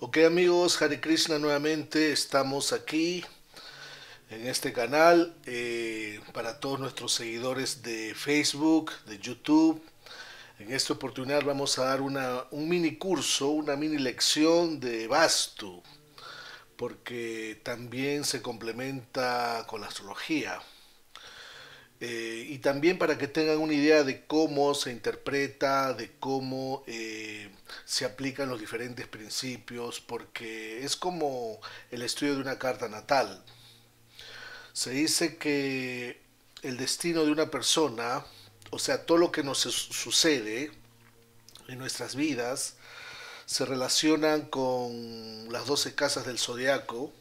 Ok amigos, Hare Krishna nuevamente, estamos aquí en este canal para todos nuestros seguidores de Facebook, de YouTube. En esta oportunidad vamos a dar un mini curso, una mini lección de Vastu, porque también se complementa con la astrología. Y también para que tengan una idea de cómo se interpreta, de cómo se aplican los diferentes principios, porque es como el estudio de una carta natal. Se dice que el destino de una persona, o sea, todo lo que nos sucede en nuestras vidas, se relacionan con las 12 casas del zodiaco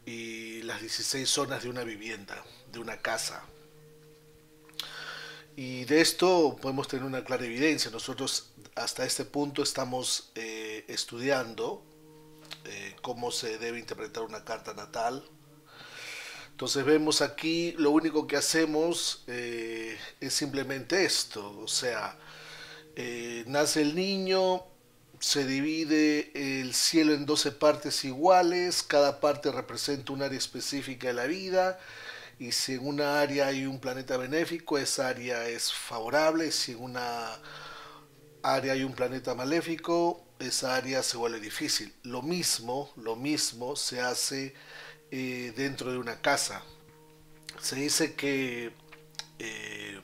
y las 16 zonas de una vivienda, de una casa. Y de esto podemos tener una clara evidencia. Nosotros hasta este punto estamos estudiando cómo se debe interpretar una carta natal. Entonces vemos aquí, lo único que hacemos es simplemente esto. O sea, nace el niño, se divide el cielo en 12 partes iguales, cada parte representa un área específica de la vida, y si en una área hay un planeta benéfico, esa área es favorable. Si en una área hay un planeta maléfico, esa área se vuelve difícil. Lo mismo se hace dentro de una casa. Se dice que eh,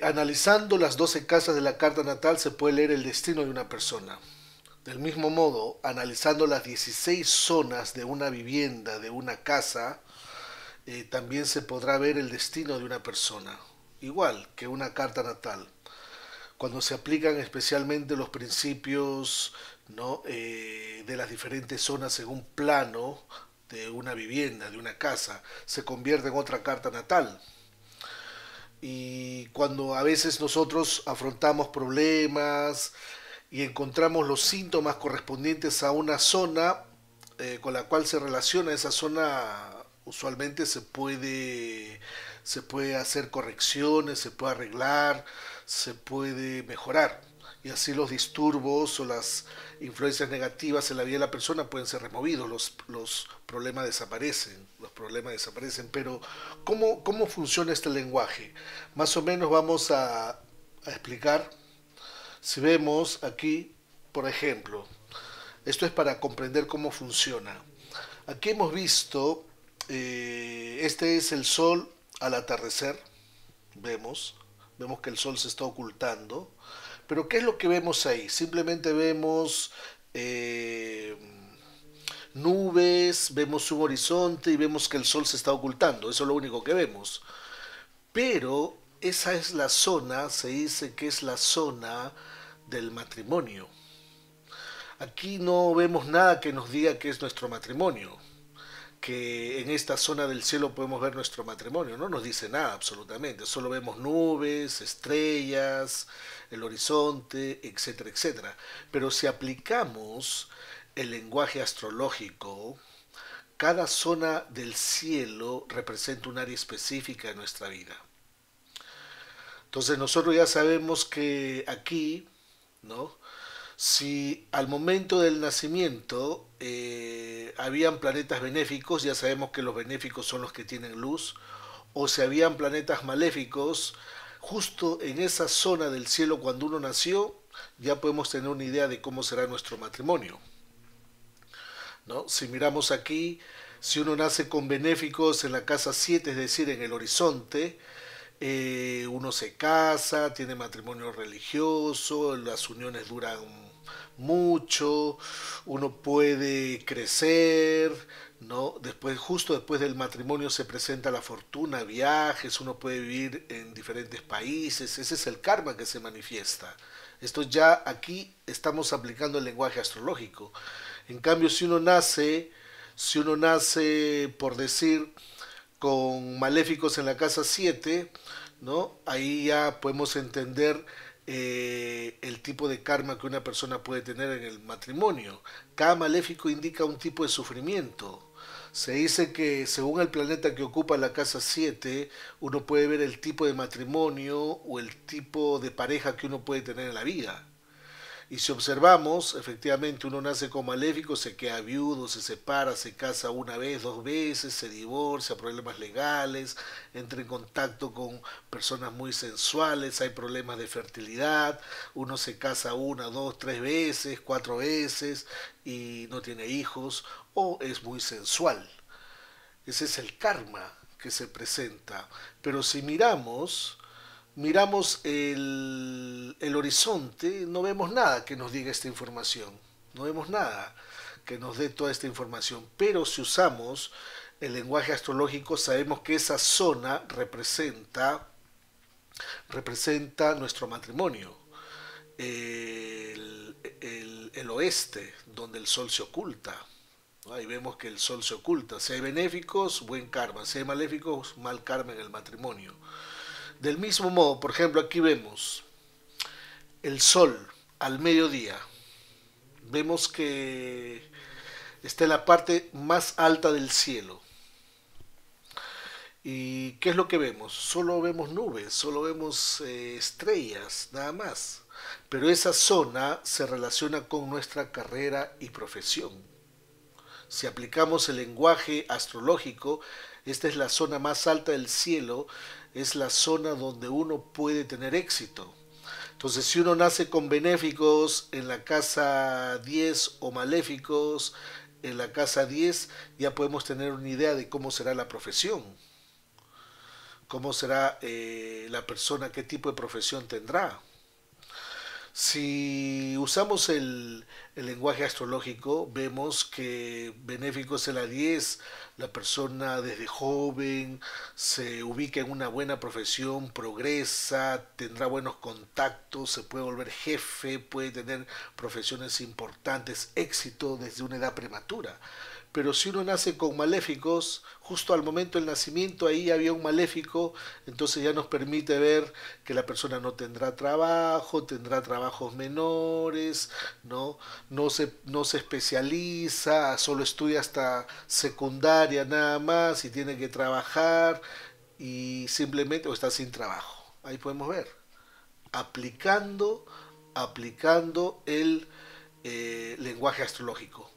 analizando las 12 casas de la carta natal se puede leer el destino de una persona. Del mismo modo, analizando las 16 zonas de una vivienda, de una casa, también se podrá ver el destino de una persona, igual que una carta natal. Cuando se aplican especialmente los principios, ¿no? De las diferentes zonas según plano de una vivienda, de una casa, se convierte en otra carta natal. Y cuando a veces nosotros afrontamos problemas y encontramos los síntomas correspondientes a una zona con la cual se relaciona esa zona, usualmente se puede hacer correcciones, se puede arreglar, se puede mejorar. Y así los disturbios o las influencias negativas en la vida de la persona pueden ser removidos, los problemas desaparecen, Pero ¿cómo funciona este lenguaje? Más o menos vamos a explicar. Si vemos aquí, por ejemplo, esto es para comprender cómo funciona. Aquí hemos visto, este es el sol al atardecer, vemos que el sol se está ocultando, pero ¿qué es lo que vemos ahí? Simplemente vemos eh, nubes, vemos un horizonte y vemos que el sol se está ocultando, eso es lo único que vemos. Pero esa es la zona, se dice que es la zona del matrimonio. Aquí no vemos nada que nos diga que es nuestro matrimonio, que en esta zona del cielo podemos ver nuestro matrimonio. No nos dice nada absolutamente, solo vemos nubes, estrellas, el horizonte, etcétera, etcétera. Pero si aplicamos el lenguaje astrológico, cada zona del cielo representa un área específica de nuestra vida. Entonces nosotros ya sabemos que aquí, ¿no? Si al momento del nacimiento habían planetas benéficos, ya sabemos que los benéficos son los que tienen luz, o si habían planetas maléficos, justo en esa zona del cielo cuando uno nació, ya podemos tener una idea de cómo será nuestro matrimonio, ¿no? Si miramos aquí, si uno nace con benéficos en la casa 7, es decir, en el horizonte, uno se casa, tiene matrimonio religioso, las uniones duran mucho, uno puede crecer, ¿no? Después, justo después del matrimonio se presenta la fortuna, viajes, uno puede vivir en diferentes países, ese es el karma que se manifiesta. Esto ya aquí estamos aplicando el lenguaje astrológico. En cambio, si uno nace, por decir, con maléficos en la casa 7, ¿no? Ahí ya podemos entender el tipo de karma que una persona puede tener en el matrimonio. Cada maléfico indica un tipo de sufrimiento. Se dice que según el planeta que ocupa la casa 7, uno puede ver el tipo de matrimonio o el tipo de pareja que uno puede tener en la vida. Y si observamos, efectivamente uno nace con maléfico, se queda viudo, se separa, se casa una vez, dos veces, se divorcia, problemas legales, entra en contacto con personas muy sensuales, hay problemas de fertilidad, uno se casa una, dos, tres veces, cuatro veces y no tiene hijos o es muy sensual. Ese es el karma que se presenta. Pero si miramos el horizonte, no vemos nada que nos diga esta información. No vemos nada que nos dé toda esta información. Pero si usamos el lenguaje astrológico, sabemos que esa zona representa nuestro matrimonio. El oeste, donde el sol se oculta. Ahí vemos que el sol se oculta. Si hay benéficos, buen karma. Si hay maléficos, mal karma en el matrimonio. Del mismo modo, por ejemplo, aquí vemos el sol al mediodía. Vemos que está en la parte más alta del cielo. ¿Y qué es lo que vemos? Solo vemos nubes, solo vemos estrellas, nada más. Pero esa zona se relaciona con nuestra carrera y profesión. Si aplicamos el lenguaje astrológico, esta es la zona más alta del cielo, es la zona donde uno puede tener éxito. Entonces, si uno nace con benéficos en la casa 10 o maléficos en la casa 10, ya podemos tener una idea de cómo será la profesión, cómo será la persona, qué tipo de profesión tendrá. Si usamos el lenguaje astrológico, vemos que benéfico es la 10, la persona desde joven se ubica en una buena profesión, progresa, tendrá buenos contactos, se puede volver jefe, puede tener profesiones importantes, éxito desde una edad prematura. Pero si uno nace con maléficos, justo al momento del nacimiento ahí había un maléfico, entonces ya nos permite ver que la persona no tendrá trabajo, tendrá trabajos menores, no se especializa, solo estudia hasta secundaria nada más y tiene que trabajar y simplemente o está sin trabajo. Ahí podemos ver, aplicando, aplicando el lenguaje astrológico.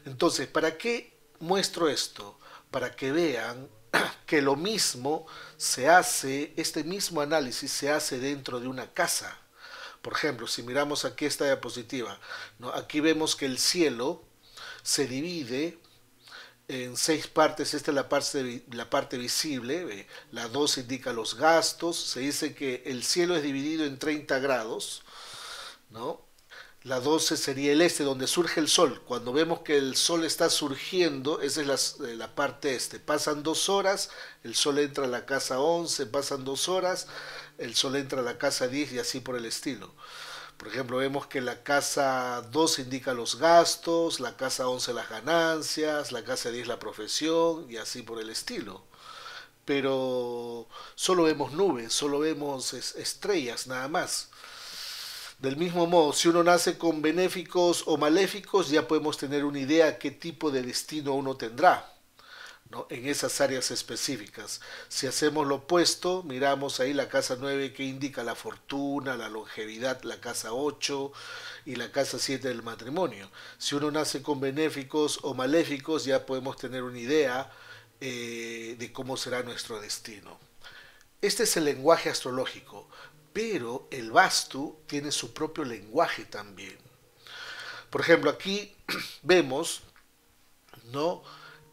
Entonces, ¿para qué muestro esto? Para que vean que lo mismo se hace, este mismo análisis se hace dentro de una casa. Por ejemplo, si miramos aquí esta diapositiva, ¿no? Aquí vemos que el cielo se divide en 6 partes. Esta es la parte visible, la 2 indica los gastos, se dice que el cielo es dividido en 30 grados, ¿no? La 12 sería el este, donde surge el sol. Cuando vemos que el sol está surgiendo, esa es la parte este. Pasan 2 horas, el sol entra a la casa 11, pasan 2 horas, el sol entra a la casa 10 y así por el estilo. Por ejemplo, vemos que la casa 12 indica los gastos, la casa 11 las ganancias, la casa 10 la profesión y así por el estilo. Pero solo vemos nubes, solo vemos estrellas, nada más. Del mismo modo, si uno nace con benéficos o maléficos, ya podemos tener una idea qué tipo de destino uno tendrá, ¿no? En esas áreas específicas. Si hacemos lo opuesto, miramos ahí la casa 9 que indica la fortuna, la longevidad, la casa 8 y la casa 7 del matrimonio. Si uno nace con benéficos o maléficos, ya podemos tener una idea de cómo será nuestro destino. Este es el lenguaje astrológico, pero el Vastu tiene su propio lenguaje también. Por ejemplo, aquí vemos, ¿no?,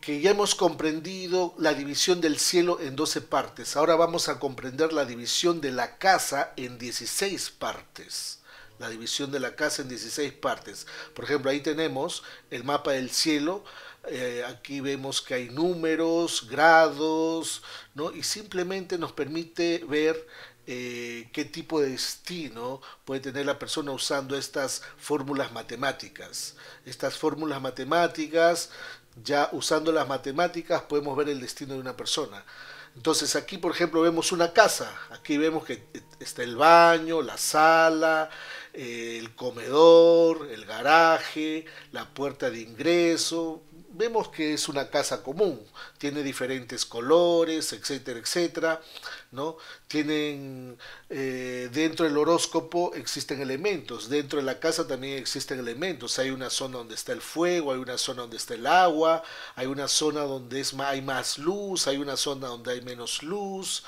que ya hemos comprendido la división del cielo en 12 partes. Ahora vamos a comprender la división de la casa en 16 partes. La división de la casa en 16 partes. Por ejemplo, ahí tenemos el mapa del cielo. Aquí vemos que hay números, grados, ¿no? Y simplemente nos permite ver qué tipo de destino puede tener la persona usando estas fórmulas matemáticas. Estas fórmulas matemáticas, ya usando las matemáticas, podemos ver el destino de una persona. Entonces aquí, por ejemplo, vemos una casa. Aquí vemos que está el baño, la sala, el comedor, el garaje, la puerta de ingreso. Vemos que es una casa común, tiene diferentes colores, etcétera, etcétera, ¿no? Tienen, dentro del horóscopo existen elementos, dentro de la casa también existen elementos, hay una zona donde está el fuego, hay una zona donde está el agua, hay una zona donde hay más luz, hay una zona donde hay menos luz,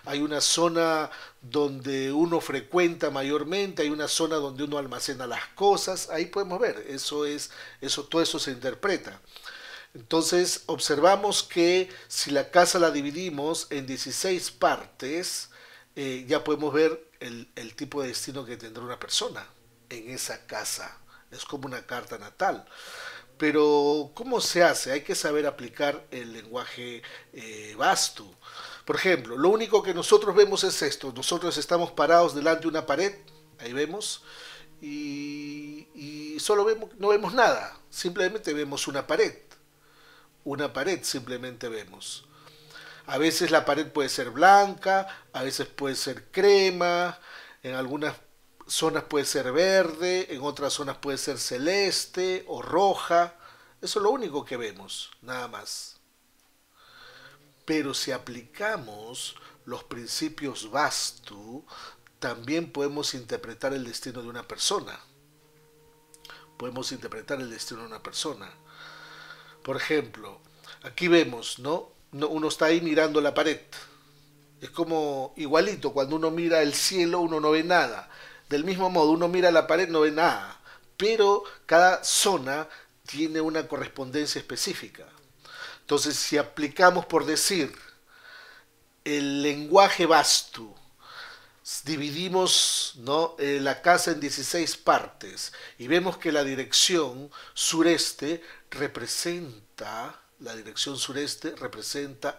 hay una zona donde uno frecuenta mayormente, hay una zona donde uno almacena las cosas, ahí podemos ver, todo eso se interpreta. Entonces observamos que si la casa la dividimos en 16 partes, ya podemos ver el tipo de destino que tendrá una persona en esa casa. Es como una carta natal. Pero, ¿cómo se hace? Hay que saber aplicar el lenguaje vastu. Por ejemplo, lo único que nosotros vemos es esto. Nosotros estamos parados delante de una pared, ahí vemos, y solo vemos, no vemos nada. Simplemente vemos una pared simplemente vemos. A veces la pared puede ser blanca, a veces puede ser crema, en algunas zonas puede ser verde, en otras zonas puede ser celeste o roja. Eso es lo único que vemos, nada más. Pero si aplicamos los principios Vastu, también podemos interpretar el destino de una persona. Podemos interpretar el destino de una persona. Por ejemplo, aquí vemos, ¿no? Uno está ahí mirando la pared. Es como igualito, cuando uno mira el cielo uno no ve nada. Del mismo modo, uno mira la pared no ve nada. Pero cada zona tiene una correspondencia específica. Entonces, si aplicamos, por decir, el lenguaje Vastu, dividimos, ¿no? La casa en 16 partes y vemos que la dirección sureste representa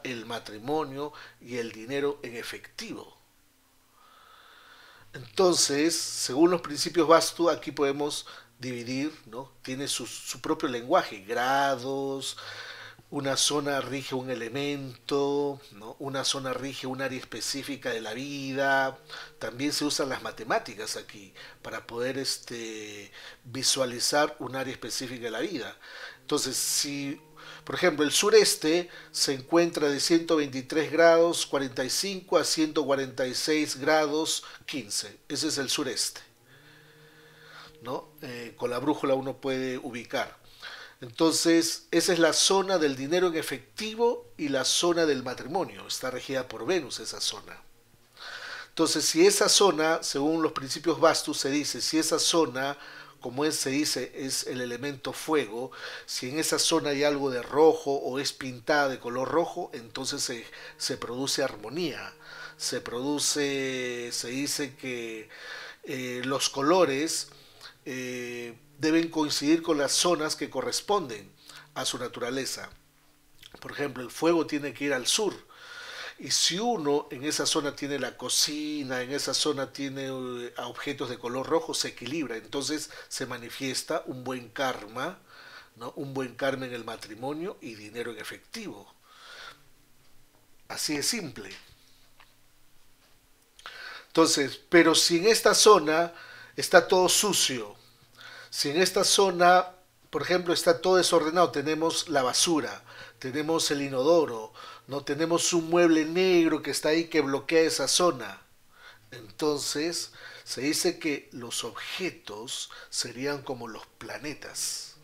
el matrimonio y el dinero en efectivo. Entonces, según los principios Vastu, aquí podemos dividir, ¿no? Tiene su propio lenguaje, grados, una zona rige un elemento, ¿no? Una zona rige un área específica de la vida. También se usan las matemáticas aquí para poder visualizar un área específica de la vida. Entonces, si, por ejemplo, el sureste se encuentra de 123 grados 45 a 146 grados 15. Ese es el sureste, ¿no? Con la brújula uno puede ubicar. Entonces, esa es la zona del dinero en efectivo y la zona del matrimonio. Está regida por Venus esa zona. Entonces, si esa zona, según los principios Vastu, se dice, si esa zona, como se dice, es el elemento fuego, si en esa zona hay algo de rojo o es pintada de color rojo, entonces se produce armonía. Se dice que los colores deben coincidir con las zonas que corresponden a su naturaleza. Por ejemplo, el fuego tiene que ir al sur. Y si uno en esa zona tiene la cocina, en esa zona tiene objetos de color rojo, se equilibra. Entonces se manifiesta un buen karma, ¿no? Un buen karma en el matrimonio y dinero en efectivo. Así es simple. Entonces, pero si en esta zona está todo sucio, si en esta zona, por ejemplo, está todo desordenado, tenemos la basura, tenemos el inodoro, no tenemos un mueble negro que está ahí que bloquea esa zona. Entonces, se dice que los objetos serían como los planetas.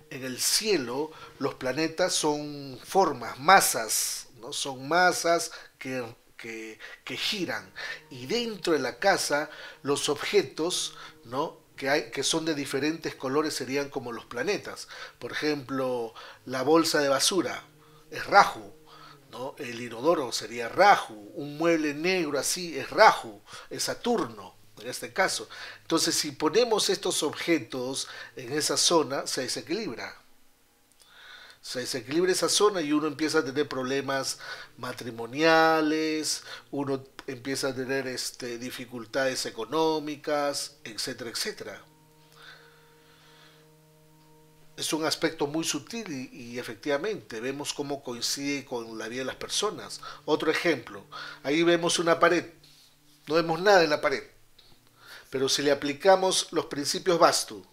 En el cielo, los planetas son formas, masas, ¿no? Son masas que giran. Y dentro de la casa, los objetos, ¿no? Que son de diferentes colores serían como los planetas. Por ejemplo, la bolsa de basura es Rahu, ¿no? El inodoro sería Rahu, un mueble negro así es Rahu, es Saturno en este caso. Entonces, si ponemos estos objetos en esa zona, se desequilibra esa zona y uno empieza a tener problemas matrimoniales, uno empieza a tener dificultades económicas, etcétera, etcétera. Es un aspecto muy sutil y efectivamente vemos cómo coincide con la vida de las personas. Otro ejemplo, ahí vemos una pared, no vemos nada en la pared, Pero si le aplicamos los principios Vastu,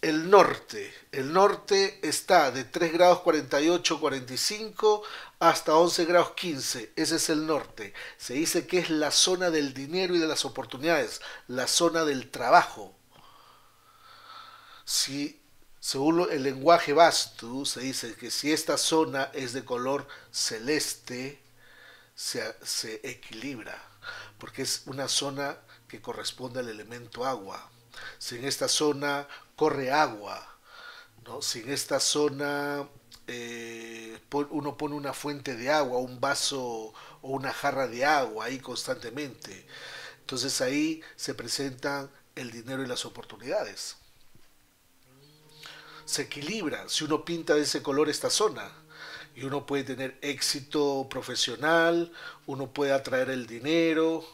el norte está de 3 grados 48, 45 hasta 11 grados 15. Ese es el norte. Se dice que es la zona del dinero y de las oportunidades, la zona del trabajo. Si, según el lenguaje Vastu, se dice que si esta zona es de color celeste, se equilibra, porque es una zona que corresponde al elemento agua. Si en esta zona corre agua, ¿no? Si en esta zona uno pone una fuente de agua, un vaso o una jarra de agua ahí constantemente, entonces ahí se presentan el dinero y las oportunidades. Se equilibra si uno pinta de ese color esta zona y uno puede tener éxito profesional, uno puede atraer el dinero.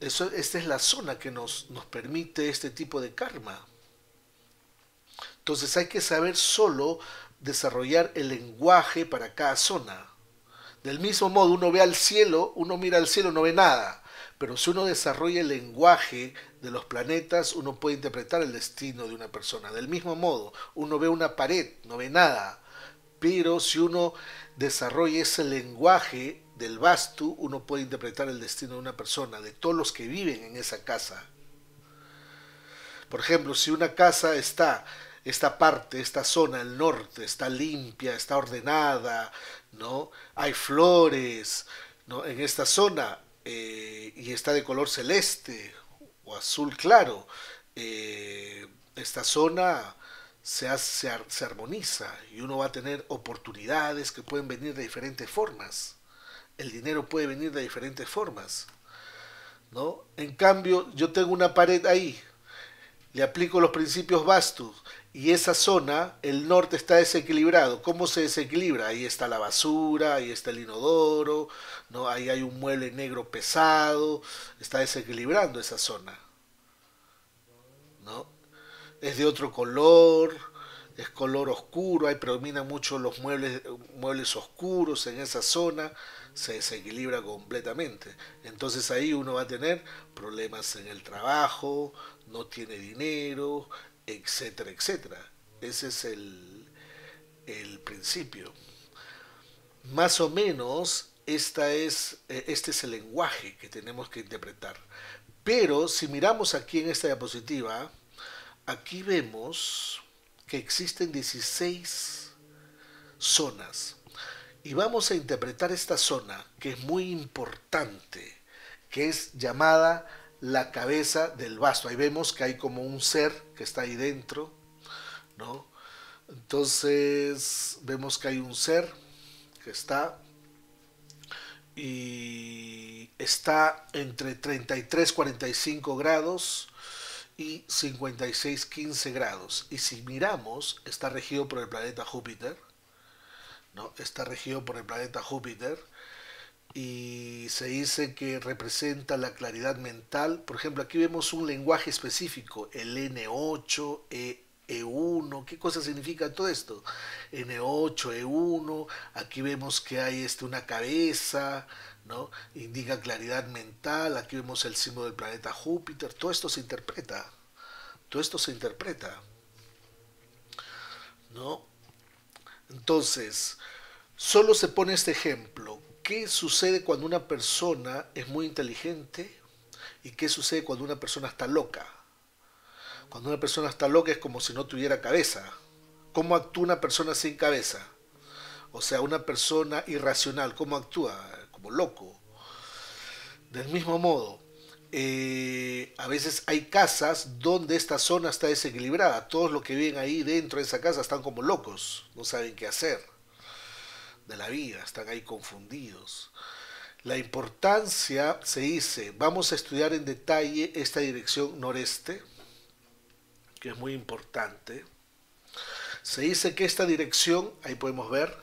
Esta es la zona que nos permite este tipo de karma. Entonces hay que saber solo desarrollar el lenguaje para cada zona. Del mismo modo, uno ve al cielo, uno mira al cielo, no ve nada. Pero si uno desarrolla el lenguaje de los planetas, uno puede interpretar el destino de una persona. Del mismo modo, uno ve una pared, no ve nada. Pero si uno desarrolla ese lenguaje del Vastu, uno puede interpretar el destino de una persona, de todos los que viven en esa casa. Por ejemplo, si una casa esta parte, esta zona, el norte, está limpia, está ordenada, ¿no? Hay flores, ¿no? En esta zona y está de color celeste o azul claro, esta zona se armoniza y uno va a tener oportunidades que pueden venir de diferentes formas. El dinero puede venir de diferentes formas, ¿no? En cambio, yo tengo una pared ahí, le aplico los principios Vastu y esa zona, el norte está desequilibrado. ¿Cómo se desequilibra? Ahí está la basura, ahí está el inodoro, ¿no? Ahí hay un mueble negro pesado, está desequilibrando esa zona, ¿no? Es de otro color, es color oscuro, ahí predominan mucho los muebles oscuros en esa zona, se desequilibra completamente. Entonces ahí uno va a tener problemas en el trabajo, no tiene dinero, etcétera, etcétera. Ese es el principio. Más o menos este es el lenguaje que tenemos que interpretar. Pero si miramos aquí en esta diapositiva, aquí vemos que existen 16 zonas. Y vamos a interpretar esta zona, que es muy importante, que es llamada la cabeza del vasto. Ahí vemos que hay como un ser que está ahí dentro, ¿no? Entonces vemos que hay un ser que está entre 33-45 grados y 56-15 grados. Y si miramos, está regido por el planeta Júpiter, ¿no? Está regido por el planeta Júpiter y se dice que representa la claridad mental. Por ejemplo, aquí vemos un lenguaje específico, el N8, E1. ¿Qué cosa significa todo esto? N8, E1, aquí vemos que hay una cabeza, ¿no? Indica claridad mental, aquí vemos el símbolo del planeta Júpiter, todo esto se interpreta, ¿no? Entonces, solo se pone este ejemplo. ¿Qué sucede cuando una persona es muy inteligente? ¿Y qué sucede cuando una persona está loca? Cuando una persona está loca es como si no tuviera cabeza. ¿Cómo actúa una persona sin cabeza? O sea, una persona irracional, ¿cómo actúa? Como loco. Del mismo modo, a veces hay casas donde esta zona está desequilibrada. Todos los que viven ahí dentro de esa casa están como locos, no saben qué hacer de la vida, están ahí confundidos. La importancia, se dice, vamos a estudiar en detalle esta dirección noreste, que es muy importante. Se dice que esta dirección, ahí podemos ver,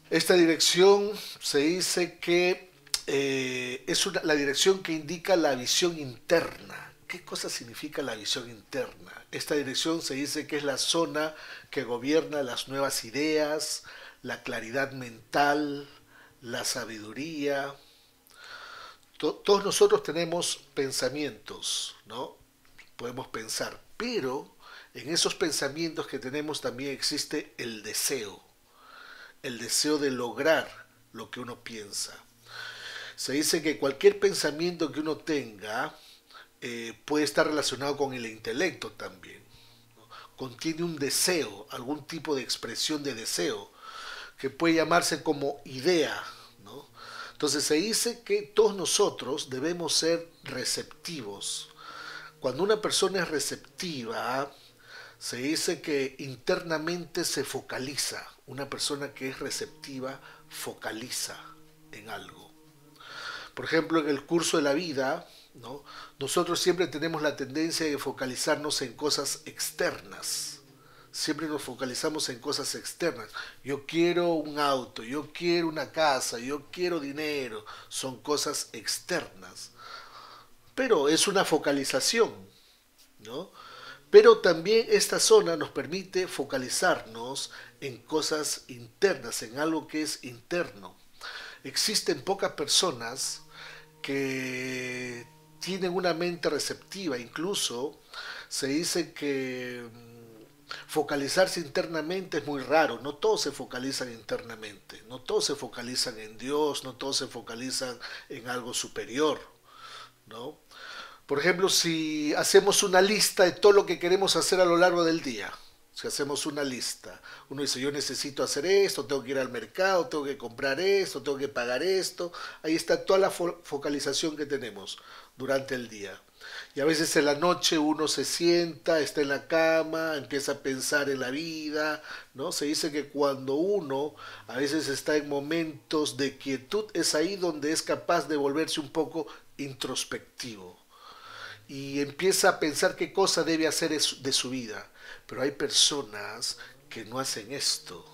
esta dirección se dice que la dirección que indica la visión interna. ¿Qué cosa significa la visión interna? Esta dirección se dice que es la zona que gobierna las nuevas ideas, la claridad mental, la sabiduría. Todos nosotros tenemos pensamientos, ¿no? Podemos pensar, pero en esos pensamientos que tenemos también existe el deseo de lograr lo que uno piensa. Se dice que cualquier pensamiento que uno tenga puede estar relacionado con el intelecto también. Contiene un deseo, algún tipo de expresión de deseo, que puede llamarse como idea, ¿no? Entonces se dice que todos nosotros debemos ser receptivos. Cuando una persona es receptiva, se dice que internamente se focaliza. Una persona que es receptiva focaliza en algo. Por ejemplo, en el curso de la vida, ¿no? Nosotros siempre tenemos la tendencia de focalizarnos en cosas externas. Siempre nos focalizamos en cosas externas. Yo quiero un auto, yo quiero una casa, yo quiero dinero. Son cosas externas. Pero es una focalización, ¿no? Pero también esta zona nos permite focalizarnos en cosas internas, en algo que es interno. Existen pocas personas que tienen una mente receptiva, incluso se dice que focalizarse internamente es muy raro, no todos se focalizan internamente, no todos se focalizan en Dios, no todos se focalizan en algo superior, ¿no? Por ejemplo, si hacemos una lista de todo lo que queremos hacer a lo largo del día, si hacemos una lista, uno dice, yo necesito hacer esto, tengo que ir al mercado, tengo que comprar esto, tengo que pagar esto, ahí está toda la focalización que tenemos durante el día. Y a veces en la noche uno se sienta, está en la cama, empieza a pensar en la vida, ¿no? Se dice que cuando uno a veces está en momentos de quietud, es ahí donde es capaz de volverse un poco introspectivo y empieza a pensar qué cosa debe hacer de su vida. Pero hay personas que no hacen esto,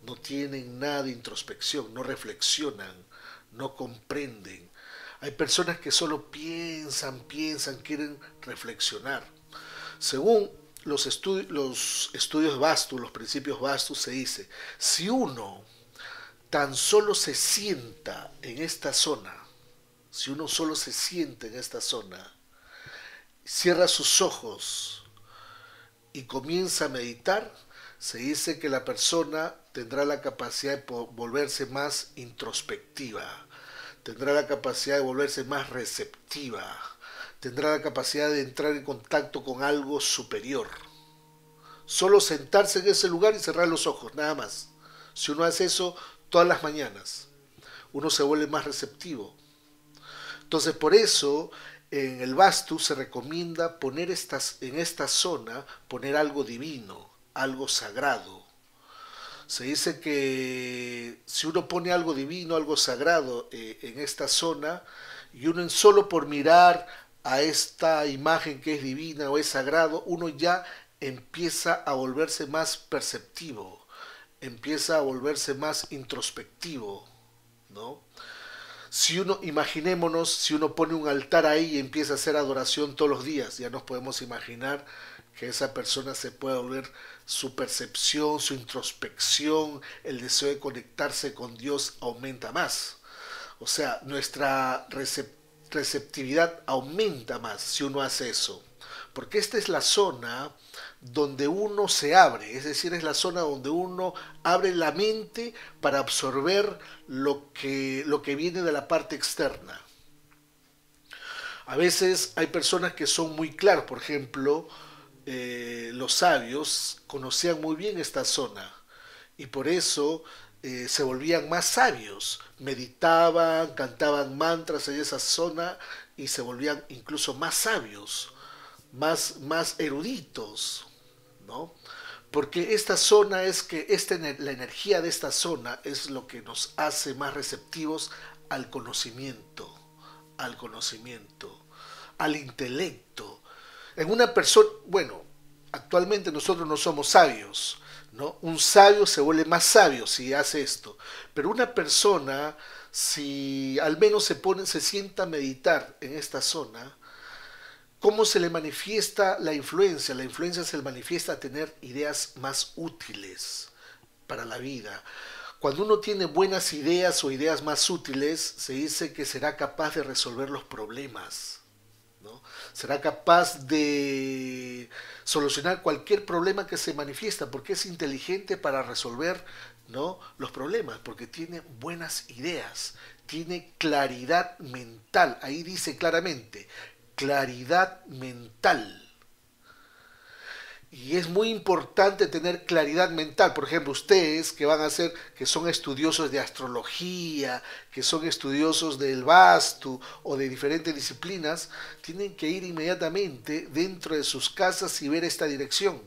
no tienen nada de introspección, no reflexionan, no comprenden. Hay personas que solo piensan, quieren reflexionar. Según los estudios Vastu, los principios Vastu, se dice, si uno tan solo se sienta en esta zona, si uno solo se siente en esta zona, cierra sus ojos y comienza a meditar, se dice que la persona tendrá la capacidad de volverse más introspectiva, tendrá la capacidad de volverse más receptiva, tendrá la capacidad de entrar en contacto con algo superior. Solo sentarse en ese lugar y cerrar los ojos, nada más. Si uno hace eso todas las mañanas, uno se vuelve más receptivo. Entonces, por eso en el Vastu se recomienda poner en esta zona, poner algo divino, algo sagrado. Se dice que si uno pone algo divino, algo sagrado en esta zona, y uno solo por mirar a esta imagen que es divina o es sagrado, uno ya empieza a volverse más perceptivo, empieza a volverse más introspectivo, ¿no? Si uno, imaginémonos, si uno pone un altar ahí y empieza a hacer adoración todos los días, ya nos podemos imaginar que esa persona se puede volver su percepción, su introspección, el deseo de conectarse con Dios aumenta más. O sea, nuestra receptividad aumenta más si uno hace eso. Porque esta es la zona donde uno se abre, es decir, es la zona donde uno abre la mente para absorber lo que viene de la parte externa. A veces hay personas que son muy claras, por ejemplo, los sabios conocían muy bien esta zona y por eso se volvían más sabios, meditaban, cantaban mantras en esa zona y se volvían incluso más sabios, más eruditos, ¿no? Porque esta zona es que la energía de esta zona es lo que nos hace más receptivos al conocimiento, al conocimiento, al intelecto. En una persona, bueno, actualmente nosotros no somos sabios, ¿no? Un sabio se vuelve más sabio si hace esto, pero una persona, si al menos se sienta a meditar en esta zona, ¿cómo se le manifiesta la influencia? La influencia se le manifiesta a tener ideas más útiles para la vida. Cuando uno tiene buenas ideas o ideas más útiles, se dice que será capaz de resolver los problemas, ¿no? Será capaz de solucionar cualquier problema que se manifiesta, porque es inteligente para resolver, ¿no?, los problemas, porque tiene buenas ideas, tiene claridad mental. Ahí dice claramente, claridad mental. Y es muy importante tener claridad mental. Por ejemplo, ustedes que van a ser, que son estudiosos de astrología, que son estudiosos del Vastu o de diferentes disciplinas, tienen que ir inmediatamente dentro de sus casas y ver esta dirección.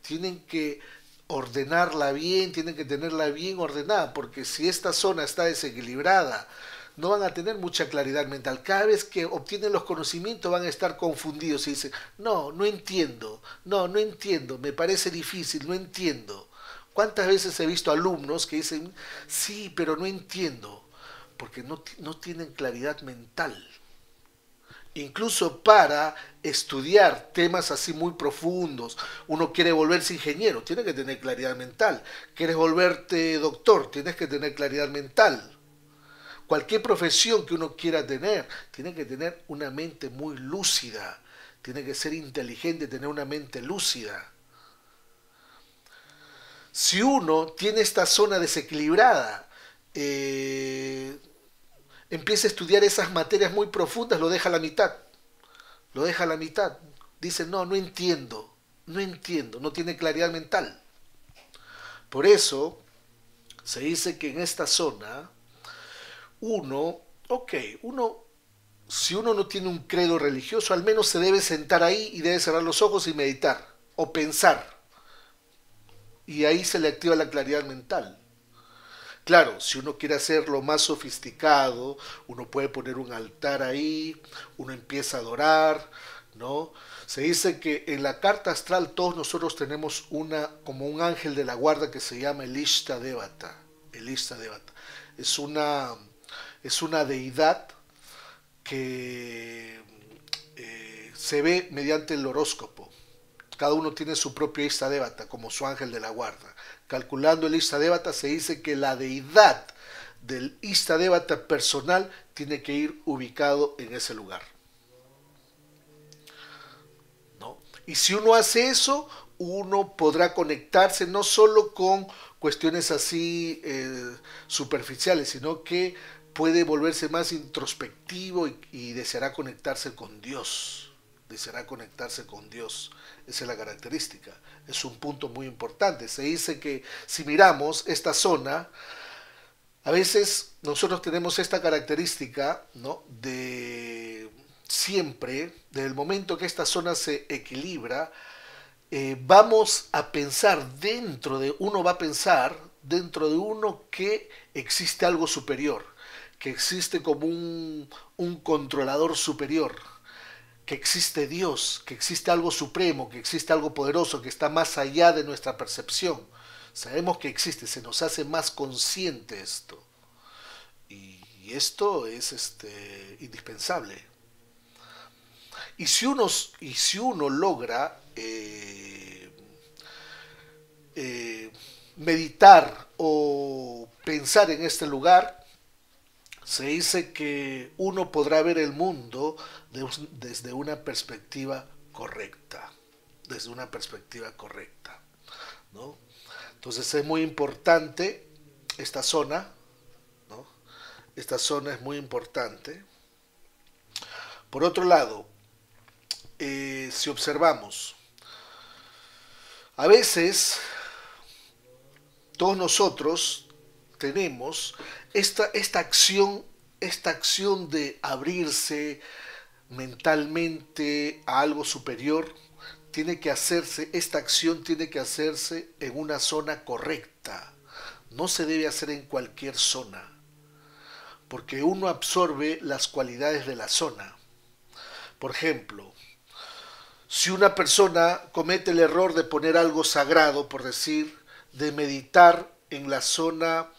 Tienen que ordenarla bien, tienen que tenerla bien ordenada, porque si esta zona está desequilibrada, no van a tener mucha claridad mental. Cada vez que obtienen los conocimientos van a estar confundidos y dicen, no, no entiendo, no, no entiendo, me parece difícil, no entiendo. ¿Cuántas veces he visto alumnos que dicen, sí, pero no entiendo? Porque no tienen claridad mental. Incluso para estudiar temas así muy profundos, uno quiere volverse ingeniero, tiene que tener claridad mental. ¿Quieres volverte doctor? Tienes que tener claridad mental. Cualquier profesión que uno quiera tener, tiene que tener una mente muy lúcida, tiene que ser inteligente, tener una mente lúcida. Si uno tiene esta zona desequilibrada, empieza a estudiar esas materias muy profundas, lo deja a la mitad, lo deja a la mitad. Dice, no, no entiendo, no entiendo, no tiene claridad mental. Por eso se dice que en esta zona uno, ok, uno, si uno no tiene un credo religioso, al menos se debe sentar ahí y debe cerrar los ojos y meditar o pensar. Y ahí se le activa la claridad mental. Claro, si uno quiere hacerlo más sofisticado, uno puede poner un altar ahí, uno empieza a adorar, ¿no? Se dice que en la carta astral todos nosotros tenemos como un ángel de la guarda que se llama el Ishtadevata. El Ishtadevata. Es una deidad que se ve mediante el horóscopo. Cada uno tiene su propio Ishtadevata como su ángel de la guarda. Calculando el Ishtadevata se dice que la deidad del Ishtadevata personal tiene que ir ubicado en ese lugar, ¿no? Y si uno hace eso, uno podrá conectarse no solo con cuestiones así superficiales, sino que puede volverse más introspectivo y deseará conectarse con Dios. Deseará conectarse con Dios. Esa es la característica. Es un punto muy importante. Se dice que si miramos esta zona, a veces nosotros tenemos esta característica, ¿no?, de siempre, desde el momento que esta zona se equilibra, vamos a pensar uno va a pensar dentro de uno que existe algo superior, que existe como un controlador superior, que existe Dios, que existe algo supremo, que existe algo poderoso, que está más allá de nuestra percepción. Sabemos que existe, se nos hace más consciente esto. Y esto es indispensable. Y si uno logra meditar o pensar en este lugar, se dice que uno podrá ver el mundo desde una perspectiva correcta, desde una perspectiva correcta, ¿no? Entonces es muy importante esta zona, ¿no? Esta zona es muy importante. Por otro lado, si observamos, a veces todos nosotros tenemos esta acción de abrirse mentalmente a algo superior. Esta acción tiene que hacerse en una zona correcta. No se debe hacer en cualquier zona, porque uno absorbe las cualidades de la zona. Por ejemplo, si una persona comete el error de poner algo sagrado, por decir, de meditar en la zona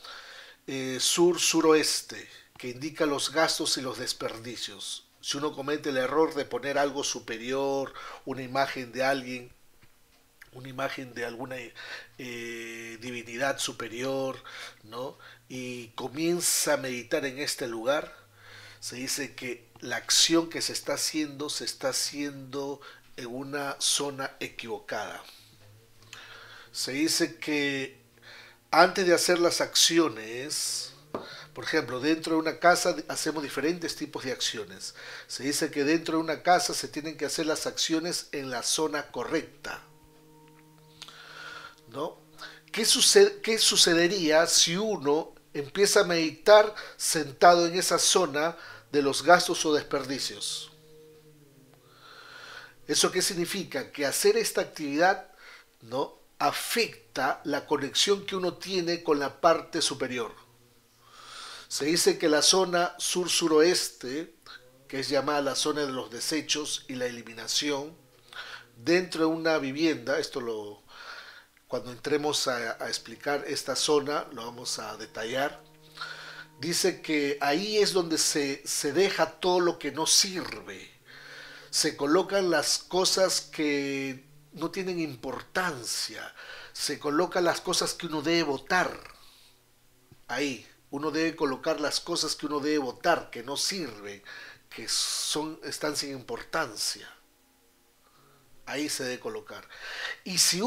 sur-suroeste, que indica los gastos y los desperdicios. Si uno comete el error de poner algo superior, una imagen de alguien, una imagen de alguna divinidad superior, ¿no? Y comienza a meditar en este lugar, se dice que la acción que se está haciendo en una zona equivocada. Se dice que antes de hacer las acciones, por ejemplo, dentro de una casa hacemos diferentes tipos de acciones. Se dice que dentro de una casa se tienen que hacer las acciones en la zona correcta, ¿no? ¿Qué sucedería si uno empieza a meditar sentado en esa zona de los gastos o desperdicios? ¿Eso qué significa? Que hacer esta actividad, ¿no?, afecta la conexión que uno tiene con la parte superior. Se dice que la zona sur-suroeste, que es llamada la zona de los desechos y la eliminación, dentro de una vivienda, cuando entremos a explicar esta zona, lo vamos a detallar, dice que ahí es donde se deja todo lo que no sirve. Se colocan las cosas que no tienen importancia. Se colocan las cosas que uno debe votar. Ahí. Uno debe colocar las cosas que uno debe votar, que no sirven, están sin importancia. Ahí se debe colocar. Y si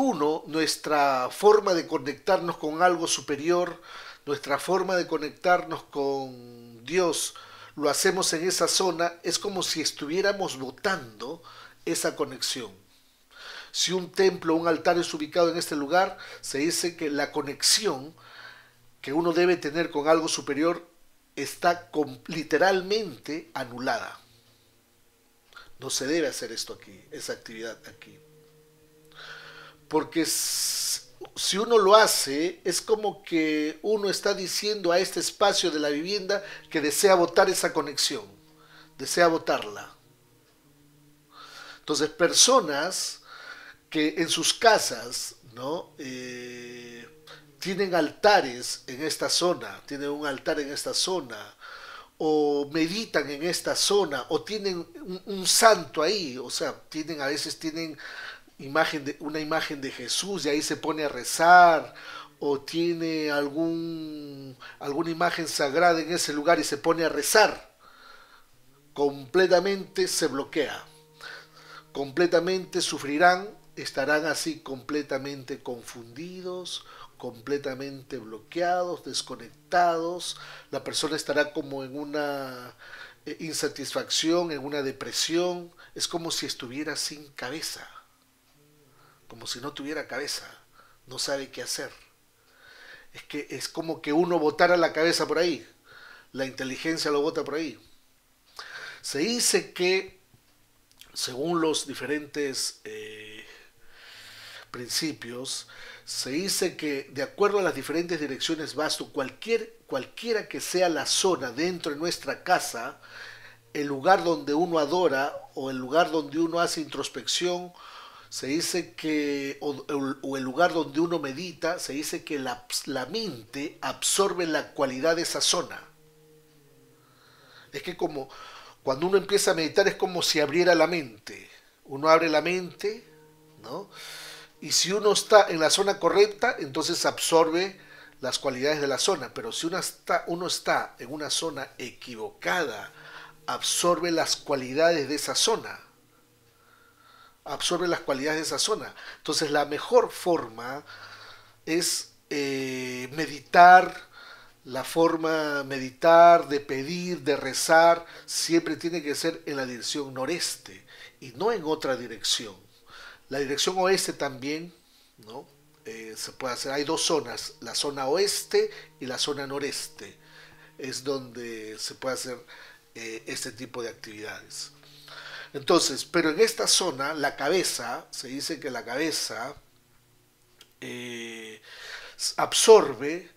nuestra forma de conectarnos con algo superior, nuestra forma de conectarnos con Dios, lo hacemos en esa zona, es como si estuviéramos votando esa conexión. Si un templo o un altar es ubicado en este lugar, se dice que la conexión que uno debe tener con algo superior está literalmente anulada. No se debe hacer esto aquí, esa actividad aquí. Porque si uno lo hace, es como que uno está diciendo a este espacio de la vivienda que desea botar esa conexión, desea botarla. Entonces, personas que en sus casas, ¿no?, tienen altares en esta zona, tienen un altar en esta zona, o meditan en esta zona, o tienen un santo ahí, o sea, a veces tienen una imagen de Jesús y ahí se pone a rezar, o tiene alguna imagen sagrada en ese lugar y se pone a rezar, completamente se bloquea, completamente sufrirán, estarán así completamente confundidos, completamente bloqueados, desconectados. La persona estará como en una insatisfacción, en una depresión. Es como si estuviera sin cabeza, como si no tuviera cabeza, no sabe qué hacer. Es como que uno botara la cabeza por ahí, la inteligencia lo bota por ahí. Se dice que, según los diferentes principios, se dice que de acuerdo a las diferentes direcciones vasto, cualquiera que sea la zona dentro de nuestra casa, el lugar donde uno adora o el lugar donde uno hace introspección, se dice que, o el lugar donde uno medita, se dice que la mente absorbe la cualidad de esa zona. Es que como cuando uno empieza a meditar es como si abriera la mente. Uno abre la mente, ¿no? Y si uno está en la zona correcta, entonces absorbe las cualidades de la zona. Pero si uno está en una zona equivocada, absorbe las cualidades de esa zona. Absorbe las cualidades de esa zona. Entonces la mejor forma es meditar. La forma meditar, de pedir, de rezar, siempre tiene que ser en la dirección noreste y no en otra dirección. La dirección oeste también, ¿no? Se puede hacer. Hay dos zonas, la zona oeste y la zona noreste. Es donde se puede hacer este tipo de actividades. Entonces, pero en esta zona, la cabeza, se dice que la cabeza absorbe,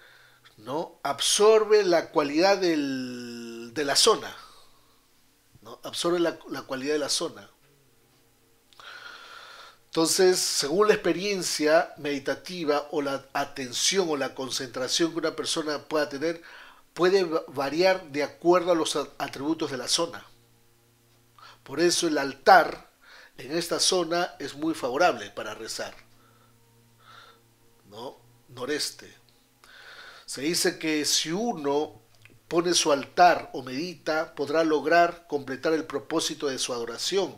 ¿no? Absorbe la cualidad de la zona, ¿no? Absorbe la cualidad de la zona. Entonces, según la experiencia meditativa o la atención o la concentración que una persona pueda tener, puede variar de acuerdo a los atributos de la zona. Por eso el altar en esta zona es muy favorable para rezar. noreste. Se dice que si uno pone su altar o medita, podrá lograr completar el propósito de su adoración.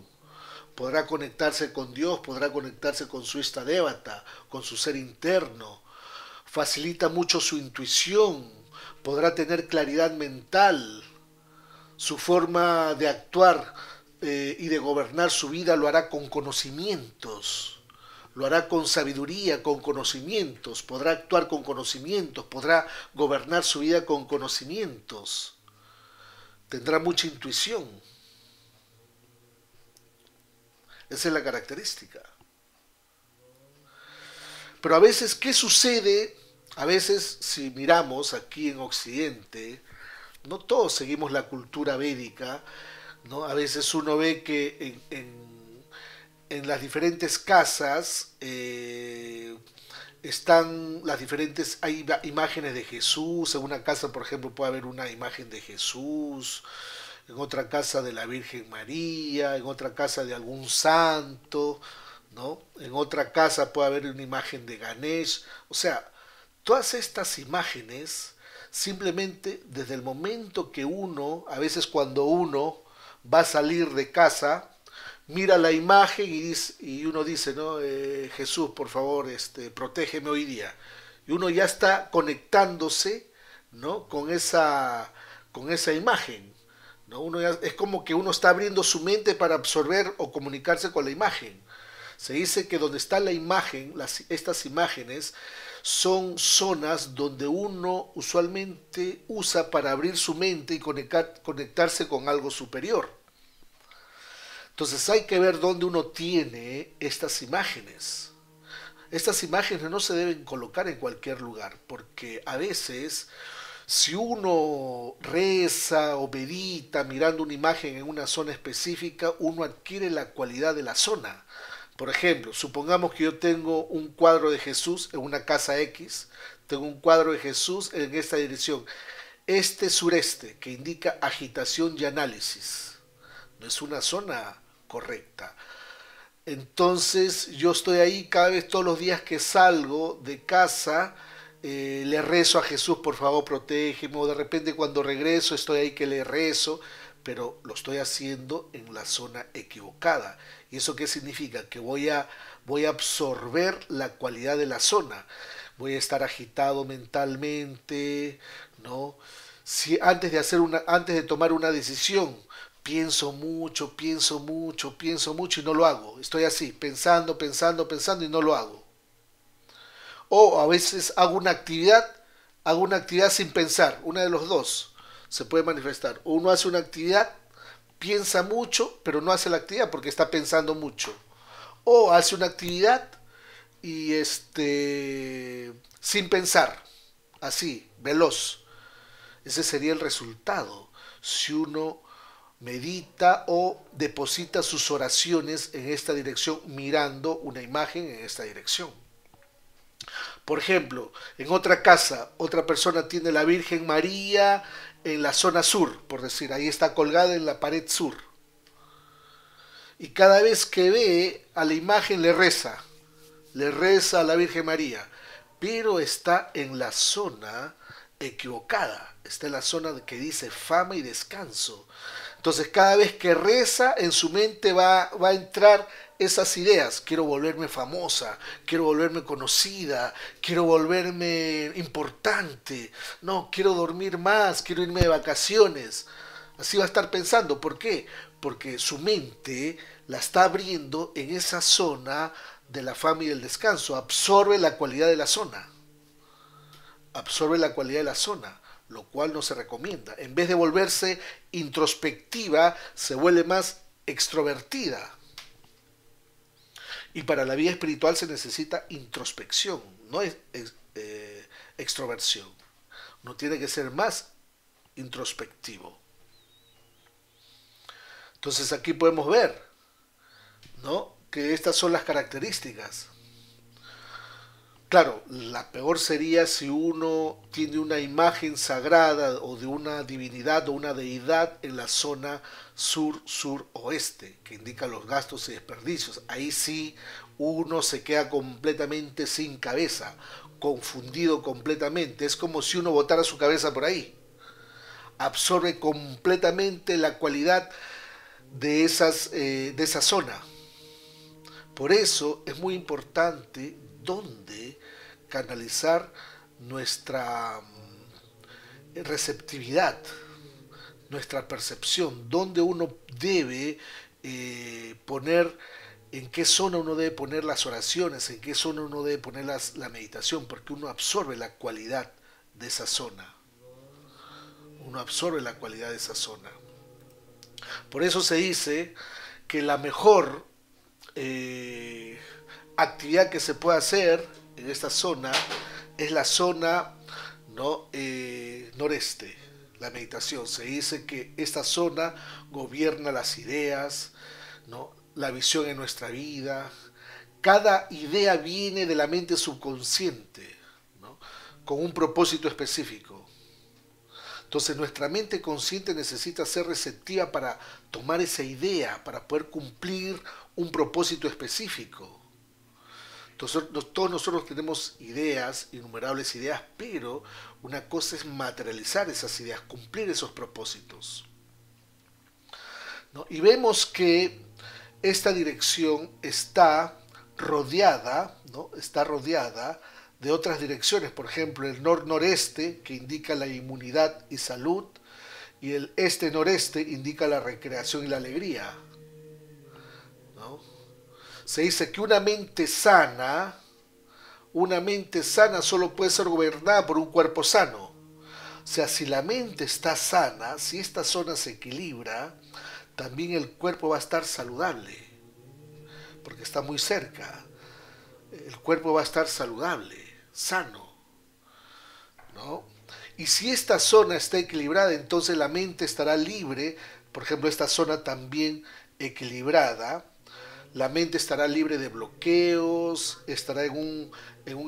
Podrá conectarse con Dios, podrá conectarse con su Istadevata, con su ser interno. Facilita mucho su intuición, podrá tener claridad mental, su forma de actuar y de gobernar su vida lo hará con conocimientos, lo hará con sabiduría, con conocimientos, podrá actuar con conocimientos, podrá gobernar su vida con conocimientos, tendrá mucha intuición. Esa es la característica. Pero a veces, ¿qué sucede? A veces, si miramos aquí en Occidente, no todos seguimos la cultura védica, ¿no? A veces uno ve que en las diferentes casas están las diferentes, hay imágenes de Jesús. En una casa, por ejemplo, puede haber una imagen de Jesús, en otra casa de la Virgen María, en otra casa de algún santo, ¿no? En otra casa puede haber una imagen de Ganesh. O sea, todas estas imágenes, simplemente desde el momento que uno, a veces cuando uno va a salir de casa, mira la imagen y uno dice, ¿no? Jesús, por favor, protégeme hoy día. Y uno ya está conectándose, ¿no? Con esa imagen, ¿no? Es como que uno está abriendo su mente para absorber o comunicarse con la imagen. Se dice que donde está la imagen, estas imágenes son zonas donde uno usualmente usa para abrir su mente y conectarse con algo superior. Entonces hay que ver dónde uno tiene estas imágenes. Estas imágenes no se deben colocar en cualquier lugar, porque a veces si uno reza o medita mirando una imagen en una zona específica, uno adquiere la cualidad de la zona. Por ejemplo, supongamos que yo tengo un cuadro de Jesús en una casa X, tengo un cuadro de Jesús en esta dirección, sureste, que indica agitación y análisis. No es una zona correcta. Entonces yo estoy ahí cada vez, todos los días que salgo de casa, le rezo a Jesús, por favor protégeme, o de repente cuando regreso estoy ahí que le rezo, pero lo estoy haciendo en la zona equivocada. ¿Y eso qué significa? Que voy a absorber la cualidad de la zona, voy a estar agitado mentalmente, ¿no? Si antes de tomar una decisión, pienso mucho, pienso mucho, pienso mucho y no lo hago. Estoy así, pensando, pensando, pensando y no lo hago. O a veces hago una actividad sin pensar, una de los dos se puede manifestar. O uno hace una actividad, piensa mucho, pero no hace la actividad porque está pensando mucho. O hace una actividad y sin pensar, así, veloz. Ese sería el resultado si uno medita o deposita sus oraciones en esta dirección mirando una imagen en esta dirección. Por ejemplo, en otra casa, otra persona tiene la Virgen María en la zona sur, por decir, ahí está colgada en la pared sur. Y cada vez que ve a la imagen le reza a la Virgen María, pero está en la zona equivocada, está en la zona que dice fama y descanso. Entonces cada vez que reza en su mente va a entrar esas ideas, quiero volverme famosa, quiero volverme conocida, quiero volverme importante, no, quiero dormir más, quiero irme de vacaciones. Así va a estar pensando. ¿Por qué? Porque su mente la está abriendo en esa zona de la fama y del descanso, absorbe la cualidad de la zona, absorbe la cualidad de la zona, lo cual no se recomienda. En vez de volverse introspectiva, se vuelve más extrovertida. Y para la vida espiritual se necesita introspección, no extroversión. Uno tiene que ser más introspectivo. Entonces aquí podemos ver, ¿no?, que estas son las características. Claro, la peor sería si uno tiene una imagen sagrada o de una divinidad o una deidad en la zona sur-sur-oeste, que indica los gastos y desperdicios. Ahí sí uno se queda completamente sin cabeza, confundido completamente. Es como si uno botara su cabeza por ahí. Absorbe completamente la cualidad de esa zona. Por eso es muy importante dónde canalizar nuestra receptividad, nuestra percepción, dónde uno debe poner, en qué zona uno debe poner las oraciones, en qué zona uno debe poner la meditación, porque uno absorbe la cualidad de esa zona. Uno absorbe la cualidad de esa zona. Por eso se dice que la mejor eh, actividad que se puede hacer en esta zona es la zona, ¿no? Noreste, la meditación. Se dice que esta zona gobierna las ideas, ¿no? La visión en nuestra vida. Cada idea viene de la mente subconsciente, ¿no? Con un propósito específico. Entonces nuestra mente consciente necesita ser receptiva para tomar esa idea, para poder cumplir un propósito específico. Entonces, todos nosotros tenemos ideas, innumerables ideas, pero una cosa es materializar esas ideas, cumplir esos propósitos, ¿no? Y vemos que esta dirección está rodeada, ¿no? Está rodeada de otras direcciones, por ejemplo, el nor-noreste, que indica la inmunidad y salud, y el este-noreste indica la recreación y la alegría, ¿no? Se dice que una mente sana solo puede ser gobernada por un cuerpo sano. O sea, si la mente está sana, si esta zona se equilibra, también el cuerpo va a estar saludable, porque está muy cerca. El cuerpo va a estar saludable, sano, ¿no? Y si esta zona está equilibrada, entonces la mente estará libre. Por ejemplo, esta zona también equilibrada, la mente estará libre de bloqueos, estará en un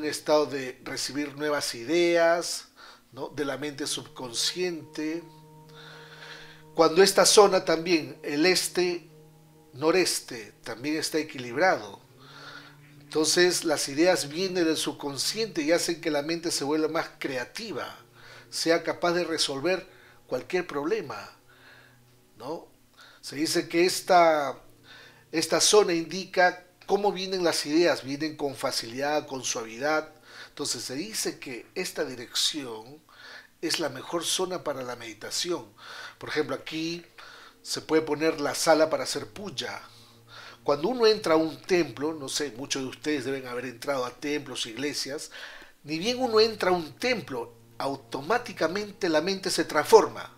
estado de recibir nuevas ideas, ¿no? De la mente subconsciente. Cuando esta zona también, el este-noreste, también está equilibrado, entonces las ideas vienen del subconsciente y hacen que la mente se vuelva más creativa, sea capaz de resolver cualquier problema, ¿no? Se dice que esta zona indica cómo vienen las ideas, vienen con facilidad, con suavidad. Entonces se dice que esta dirección es la mejor zona para la meditación. Por ejemplo, aquí se puede poner la sala para hacer puya. Cuando uno entra a un templo, no sé, muchos de ustedes deben haber entrado a templos, iglesias, ni bien uno entra a un templo, automáticamente la mente se transforma.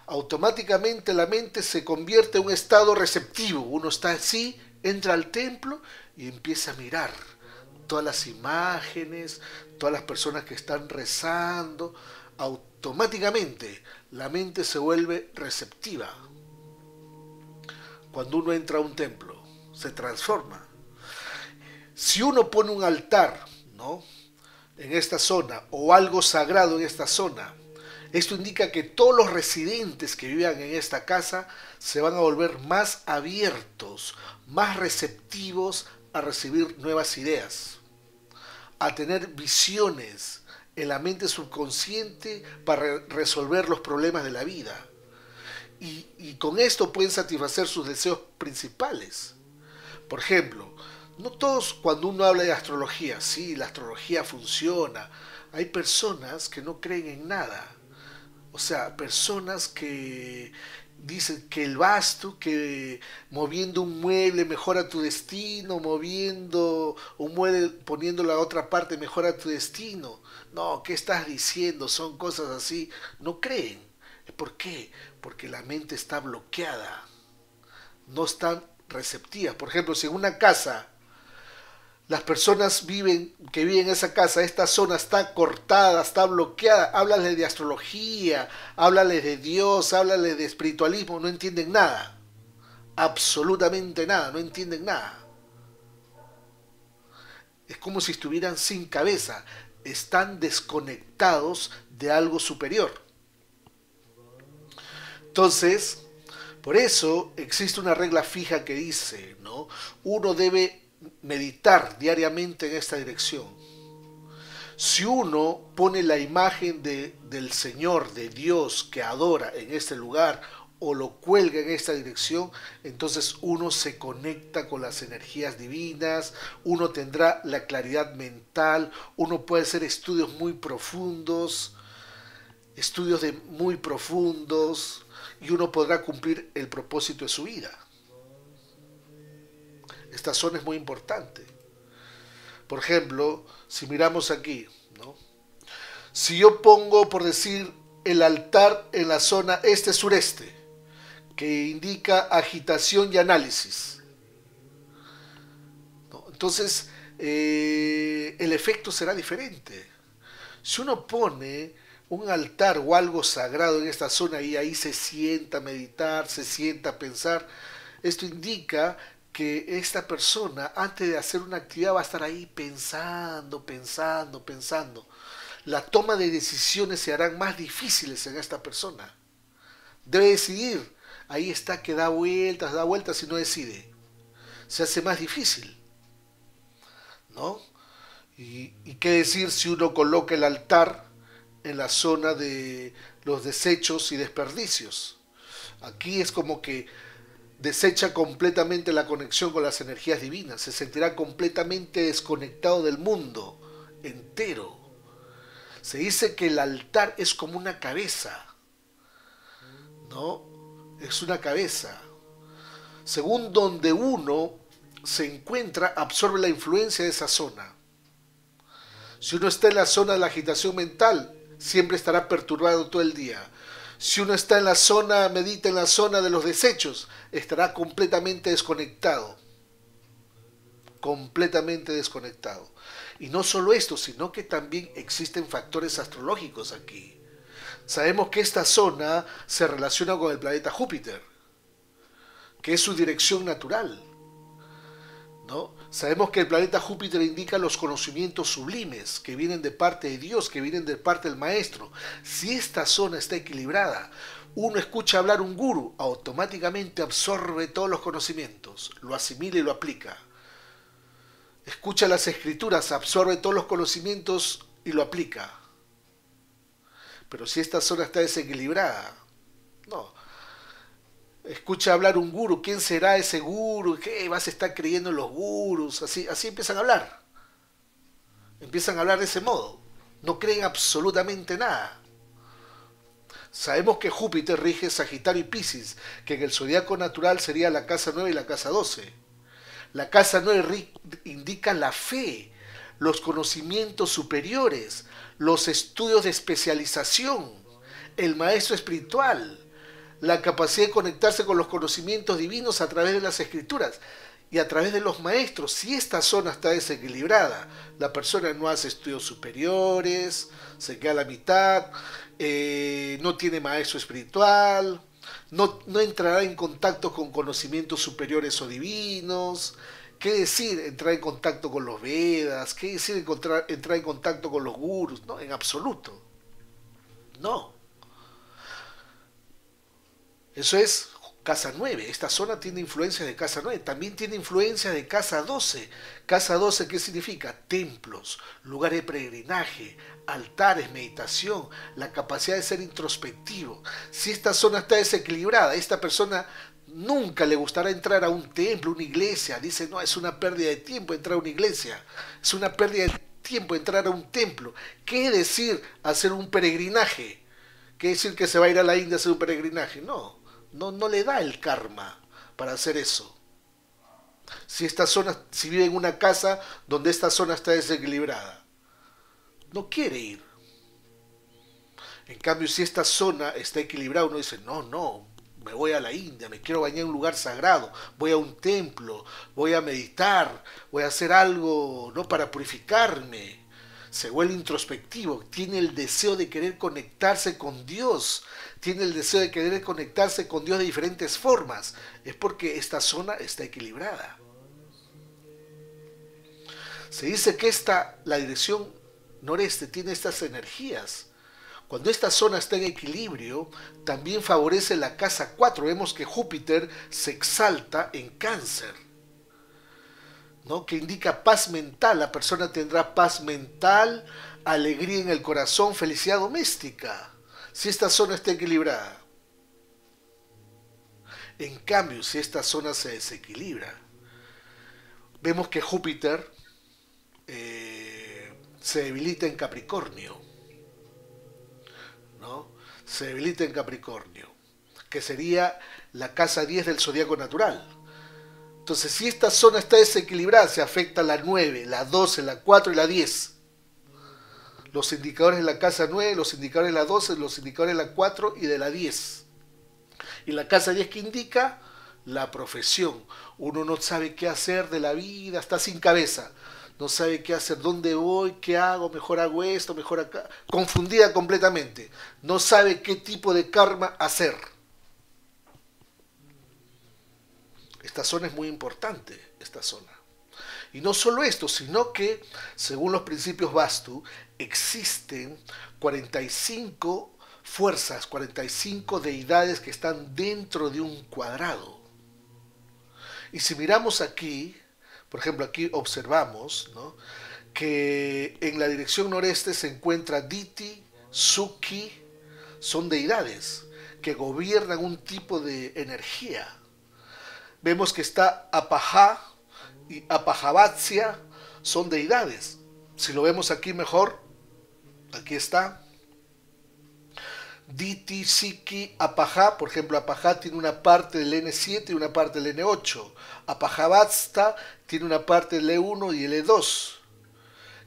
Automáticamente la mente se convierte en un estado receptivo. Uno está así, entra al templo y empieza a mirar todas las imágenes, todas las personas que están rezando. Automáticamente la mente se vuelve receptiva. Cuando uno entra a un templo, se transforma. Si uno pone un altar, ¿no? En esta zona o algo sagrado en esta zona, esto indica que todos los residentes que vivan en esta casa se van a volver más abiertos, más receptivos a recibir nuevas ideas, a tener visiones en la mente subconsciente para resolver los problemas de la vida. Y con esto pueden satisfacer sus deseos principales. Por ejemplo, no todos, cuando uno habla de astrología, sí, la astrología funciona. Hay personas que no creen en nada. O sea, personas que dicen que el vastu, que moviendo un mueble mejora tu destino, moviendo un mueble, poniéndolo a otra parte mejora tu destino. No, ¿qué estás diciendo? Son cosas así. No creen. ¿Por qué? Porque la mente está bloqueada. No están receptivas. Por ejemplo, si en una casa las personas que viven en esa casa, esta zona está cortada, está bloqueada, háblales de astrología, háblales de Dios, háblales de espiritualismo, no entienden nada, absolutamente nada, no entienden nada. Es como si estuvieran sin cabeza, están desconectados de algo superior. Entonces, por eso existe una regla fija que dice, ¿no? Uno debe meditar diariamente en esta dirección. Si uno pone la imagen del Señor, de Dios que adora en este lugar o lo cuelga en esta dirección, entonces uno se conecta con las energías divinas, uno tendrá la claridad mental, uno puede hacer estudios muy profundos, y uno podrá cumplir el propósito de su vida. Esta zona es muy importante. Por ejemplo, si miramos aquí, ¿no? Si yo pongo, por decir, el altar en la zona este-sureste, que indica agitación y análisis, ¿no? Entonces, el efecto será diferente. Si uno pone un altar o algo sagrado en esta zona y ahí se sienta a meditar, se sienta a pensar, esto indica que esta persona antes de hacer una actividad va a estar ahí pensando. La toma de decisiones se harán más difíciles en esta persona. Debe decidir. Ahí está que da vueltas y no decide. Se hace más difícil, ¿no? Y qué decir si uno coloca el altar en la zona de los desechos y desperdicios. Aquí es como que desecha completamente la conexión con las energías divinas, se sentirá completamente desconectado del mundo entero. Se dice que el altar es como una cabeza, ¿no? Es una cabeza. Según donde uno se encuentra, absorbe la influencia de esa zona. Si uno está en la zona de la agitación mental, siempre estará perturbado todo el día. Si uno está en la zona, medita en la zona de los desechos, estará completamente desconectado. Completamente desconectado. Y no solo esto, sino que también existen factores astrológicos aquí. Sabemos que esta zona se relaciona con el planeta Júpiter, que es su dirección natural, ¿no? Sabemos que el planeta Júpiter indica los conocimientos sublimes que vienen de parte de Dios, que vienen de parte del maestro. Si esta zona está equilibrada, uno escucha hablar un gurú, automáticamente absorbe todos los conocimientos, lo asimila y lo aplica. Escucha las escrituras, absorbe todos los conocimientos y lo aplica. Pero si esta zona está desequilibrada, no. Escucha hablar un gurú, ¿quién será ese gurú? ¿Qué vas a estar creyendo en los gurús? Así empiezan a hablar. Empiezan a hablar de ese modo. No creen absolutamente nada. Sabemos que Júpiter rige Sagitario y Piscis, que en el zodiaco natural sería la casa 9 y la casa 12. La casa 9 indica la fe, los conocimientos superiores, los estudios de especialización, el maestro espiritual, la capacidad de conectarse con los conocimientos divinos a través de las escrituras y a través de los maestros. Si esta zona está desequilibrada, la persona no hace estudios superiores, se queda a la mitad, no tiene maestro espiritual, no entrará en contacto con conocimientos superiores o divinos. ¿Qué decir entrar en contacto con los Vedas? ¿Qué decir entrar en contacto con los gurús? No, en absoluto. No. Eso es casa 9. Esta zona tiene influencia de casa 9. También tiene influencia de casa 12. Casa 12, ¿qué significa? Templos, lugares de peregrinaje, altares, meditación, la capacidad de ser introspectivo. Si esta zona está desequilibrada, esta persona nunca le gustará entrar a un templo, una iglesia. Dice, no, es una pérdida de tiempo entrar a una iglesia. Es una pérdida de tiempo entrar a un templo. ¿Qué decir hacer un peregrinaje? ¿Qué decir que se va a ir a la India a hacer un peregrinaje? No le da el karma para hacer eso. Si vive en una casa donde esta zona está desequilibrada, no quiere ir. En cambio, si esta zona está equilibrada, uno dice, no, me voy a la India, me quiero bañar en un lugar sagrado, voy a un templo, voy a meditar, voy a hacer algo, ¿no?, para purificarme. Se vuelve introspectivo, tiene el deseo de querer conectarse con Dios, tiene el deseo de querer conectarse con Dios de diferentes formas. Es porque esta zona está equilibrada. Se dice que la dirección noreste tiene estas energías. Cuando esta zona está en equilibrio, también favorece la casa 4. Vemos que Júpiter se exalta en Cáncer, ¿no? Que indica paz mental. La persona tendrá paz mental, alegría en el corazón, felicidad doméstica, si esta zona está equilibrada. En cambio, si esta zona se desequilibra, vemos que Júpiter se debilita en Capricornio, ¿no? Se debilita en Capricornio, que sería la casa 10 del zodiaco natural. Entonces, si esta zona está desequilibrada, se afecta la 9, la 12, la 4 y la 10. Los indicadores de la casa 9, los indicadores de la 12, los indicadores de la 4 y de la 10. Y la casa 10 que indica la profesión. Uno no sabe qué hacer de la vida, está sin cabeza. No sabe qué hacer, dónde voy, qué hago, mejor hago esto, mejor acá. Confundida completamente. No sabe qué tipo de karma hacer. Esta zona es muy importante, esta zona. Y no solo esto, sino que, según los principios Vastu, existen 45 fuerzas, 45 deidades que están dentro de un cuadrado. Y si miramos aquí, por ejemplo, aquí observamos, ¿no?, que en la dirección noreste se encuentra Diti, Suki, son deidades que gobiernan un tipo de energía. Vemos que está Apajá y Apajavatsia, son deidades. Si lo vemos aquí mejor, aquí está. Diti, Siki, Apajá, por ejemplo, Apajá tiene una parte del N7 y una parte del N8. Apajavatsta tiene una parte del E1 y el E2,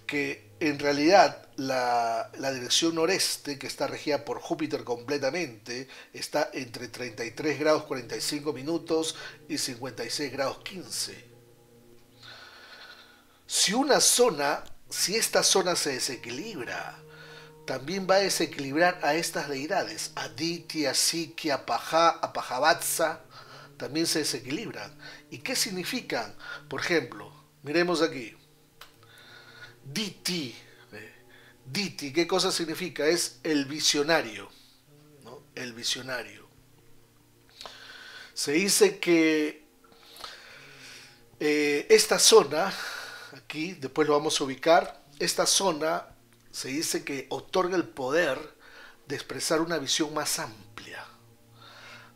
que en realidad la dirección noreste, que está regida por Júpiter completamente, está entre 33 grados 45 minutos y 56 grados 15. Si esta zona se desequilibra, también va a desequilibrar a estas deidades. Aditi, Asiki, Apajá, Apajavatsa, también se desequilibran. ¿Y qué significan? Por ejemplo, miremos aquí. Diti. Diti, ¿qué cosa significa? Es el visionario, ¿no? El visionario. Se dice que esta zona, aquí, después lo vamos a ubicar, esta zona se dice que otorga el poder de expresar una visión más amplia,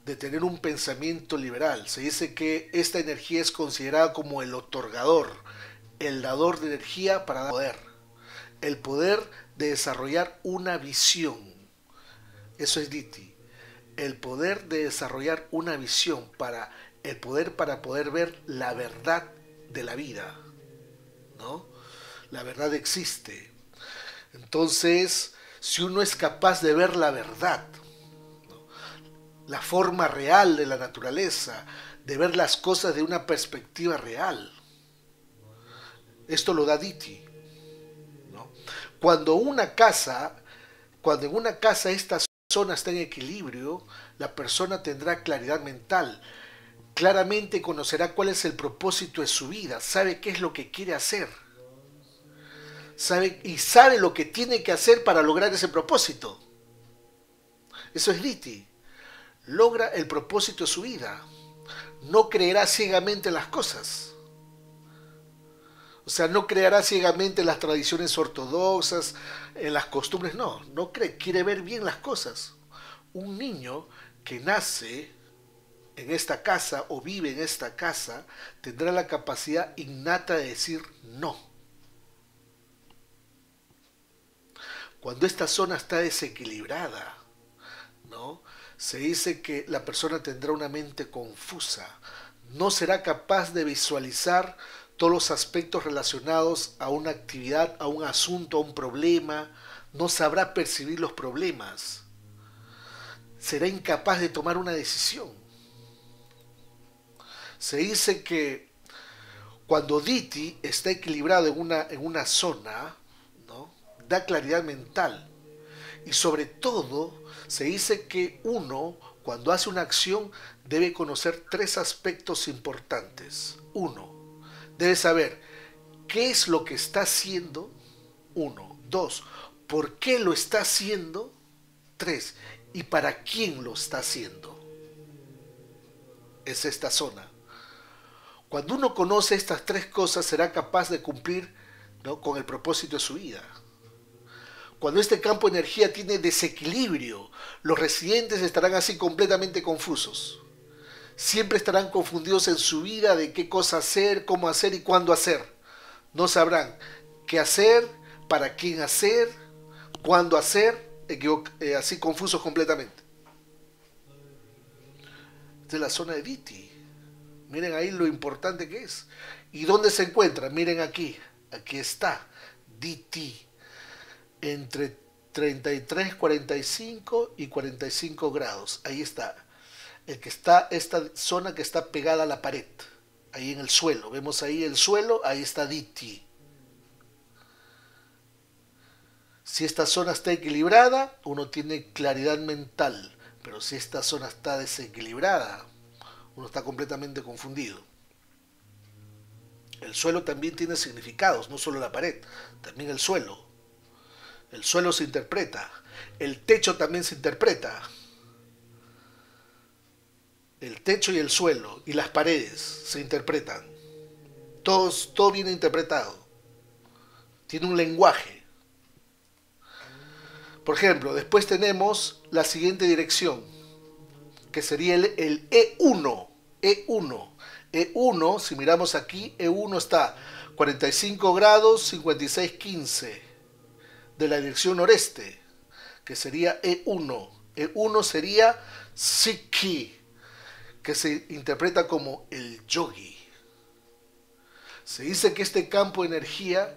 de tener un pensamiento liberal. Se dice que esta energía es considerada como el otorgador, el dador de energía para dar poder. El poder de desarrollar una visión. Eso es Diti. El poder de desarrollar una visión, el poder para poder ver la verdad de la vida, ¿no? La verdad existe. Entonces, si uno es capaz de ver la verdad, ¿no?, la forma real de la naturaleza, de ver las cosas de una perspectiva real, esto lo da Diti, ¿no? Cuando en una casa esta zona está en equilibrio, la persona tendrá claridad mental, claramente conocerá cuál es el propósito de su vida, sabe qué es lo que quiere hacer, sabe lo que tiene que hacer para lograr ese propósito. Eso es Diti. Logra el propósito de su vida. No creerá ciegamente en las cosas. O sea, no creerá ciegamente en las tradiciones ortodoxas, en las costumbres. No cree, quiere ver bien las cosas. Un niño que nace en esta casa o vive en esta casa tendrá la capacidad innata de decir no. Cuando esta zona está desequilibrada, ¿no?, se dice que la persona tendrá una mente confusa, no será capaz de visualizar todos los aspectos relacionados a una actividad, a un asunto, a un problema, no sabrá percibir los problemas, será incapaz de tomar una decisión. Se dice que cuando Diti está equilibrado en una zona, ¿no?, da claridad mental. Y sobre todo, se dice que uno, cuando hace una acción, debe conocer 3 aspectos importantes. 1, debe saber ¿Qué es lo que está haciendo? 1. 2. ¿Por qué lo está haciendo? 3. ¿Y para quién lo está haciendo? Es esta zona. Cuando uno conoce estas tres cosas, será capaz de cumplir, ¿no?, con el propósito de su vida. Cuando este campo de energía tiene desequilibrio, los residentes estarán así completamente confusos. Siempre estarán confundidos en su vida de qué cosa hacer, cómo hacer y cuándo hacer. No sabrán qué hacer, para quién hacer, cuándo hacer, así confusos completamente. Esta es la zona de Diti. Miren ahí lo importante que es. ¿Y dónde se encuentra? Miren aquí. Aquí está. Diti. Entre 33, 45 y 45 grados. Ahí está. Esta zona que está pegada a la pared. Ahí en el suelo. Vemos ahí el suelo. Ahí está Diti. Si esta zona está equilibrada, uno tiene claridad mental. Pero si esta zona está desequilibrada, uno está completamente confundido. El suelo también tiene significados, no solo la pared, también el suelo. El suelo se interpreta. El techo también se interpreta. El techo y el suelo y las paredes se interpretan. Todo viene interpretado. Tiene un lenguaje. Por ejemplo, después tenemos la siguiente dirección, que sería el E1. E1. E1, si miramos aquí, E1 está 45 grados 56 15 de la dirección noreste, que sería E1. E1 sería Sikhi, que se interpreta como el yogi. Se dice que este campo de energía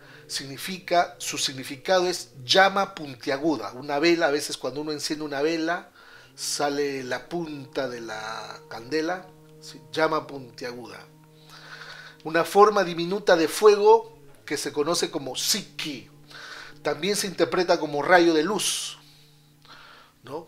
su significado es llama puntiaguda. Una vela, a veces cuando uno enciende una vela, sale la punta de la candela, ¿sí? Llama puntiaguda. Una forma diminuta de fuego que se conoce como Sikhi. También se interpreta como rayo de luz, ¿no?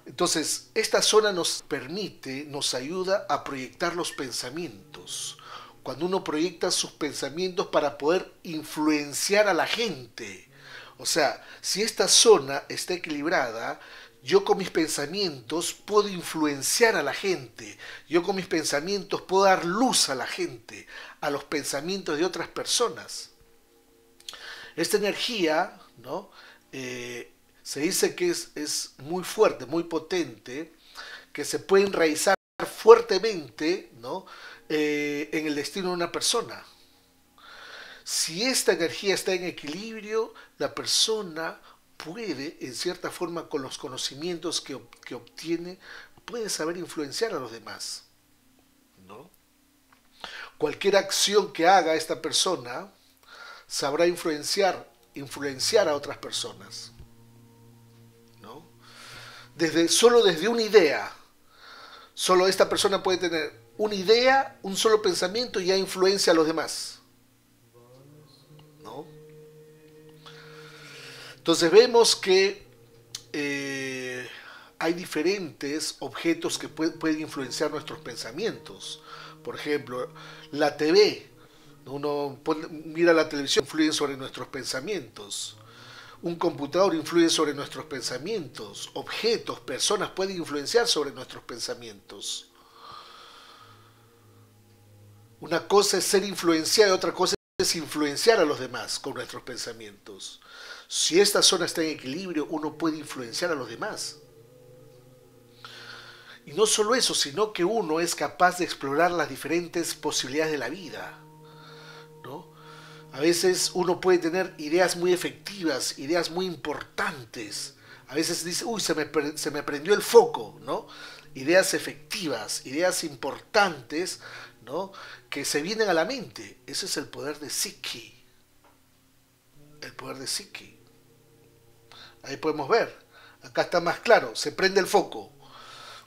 Entonces, esta zona nos ayuda a proyectar los pensamientos. Cuando uno proyecta sus pensamientos para poder influenciar a la gente. O sea, si esta zona está equilibrada, yo con mis pensamientos puedo influenciar a la gente. Yo con mis pensamientos puedo dar luz a la gente, a los pensamientos de otras personas. Esta energía, ¿no?, se dice que es muy fuerte, muy potente, que se puede enraizar fuertemente, ¿no?, en el destino de una persona. Si esta energía está en equilibrio, la persona puede, en cierta forma, con los conocimientos que obtiene, puede saber influenciar a los demás, ¿no? Cualquier acción que haga esta persona sabrá influenciar a otras personas, ¿no? Solo desde una idea, solo esta persona puede tener una idea, un solo pensamiento y ya influencia a los demás, ¿no? Entonces vemos que hay diferentes objetos que pueden influenciar nuestros pensamientos. Por ejemplo, la TV. Uno mira la televisión, influye sobre nuestros pensamientos. Un computador influye sobre nuestros pensamientos. Objetos, personas pueden influenciar sobre nuestros pensamientos. Una cosa es ser influenciado y otra cosa es influenciar a los demás con nuestros pensamientos. Si esta zona está en equilibrio, uno puede influenciar a los demás. Y no solo eso, sino que uno es capaz de explorar las diferentes posibilidades de la vida, ¿no? A veces uno puede tener ideas muy efectivas, ideas muy importantes. A veces dice, uy, se me prendió el foco, ¿no? Ideas efectivas, ideas importantes, ¿no?, que se vienen a la mente. Ese es el poder de Sikhi. El poder de Sikhi. Ahí podemos ver. Acá está más claro. Se prende el foco.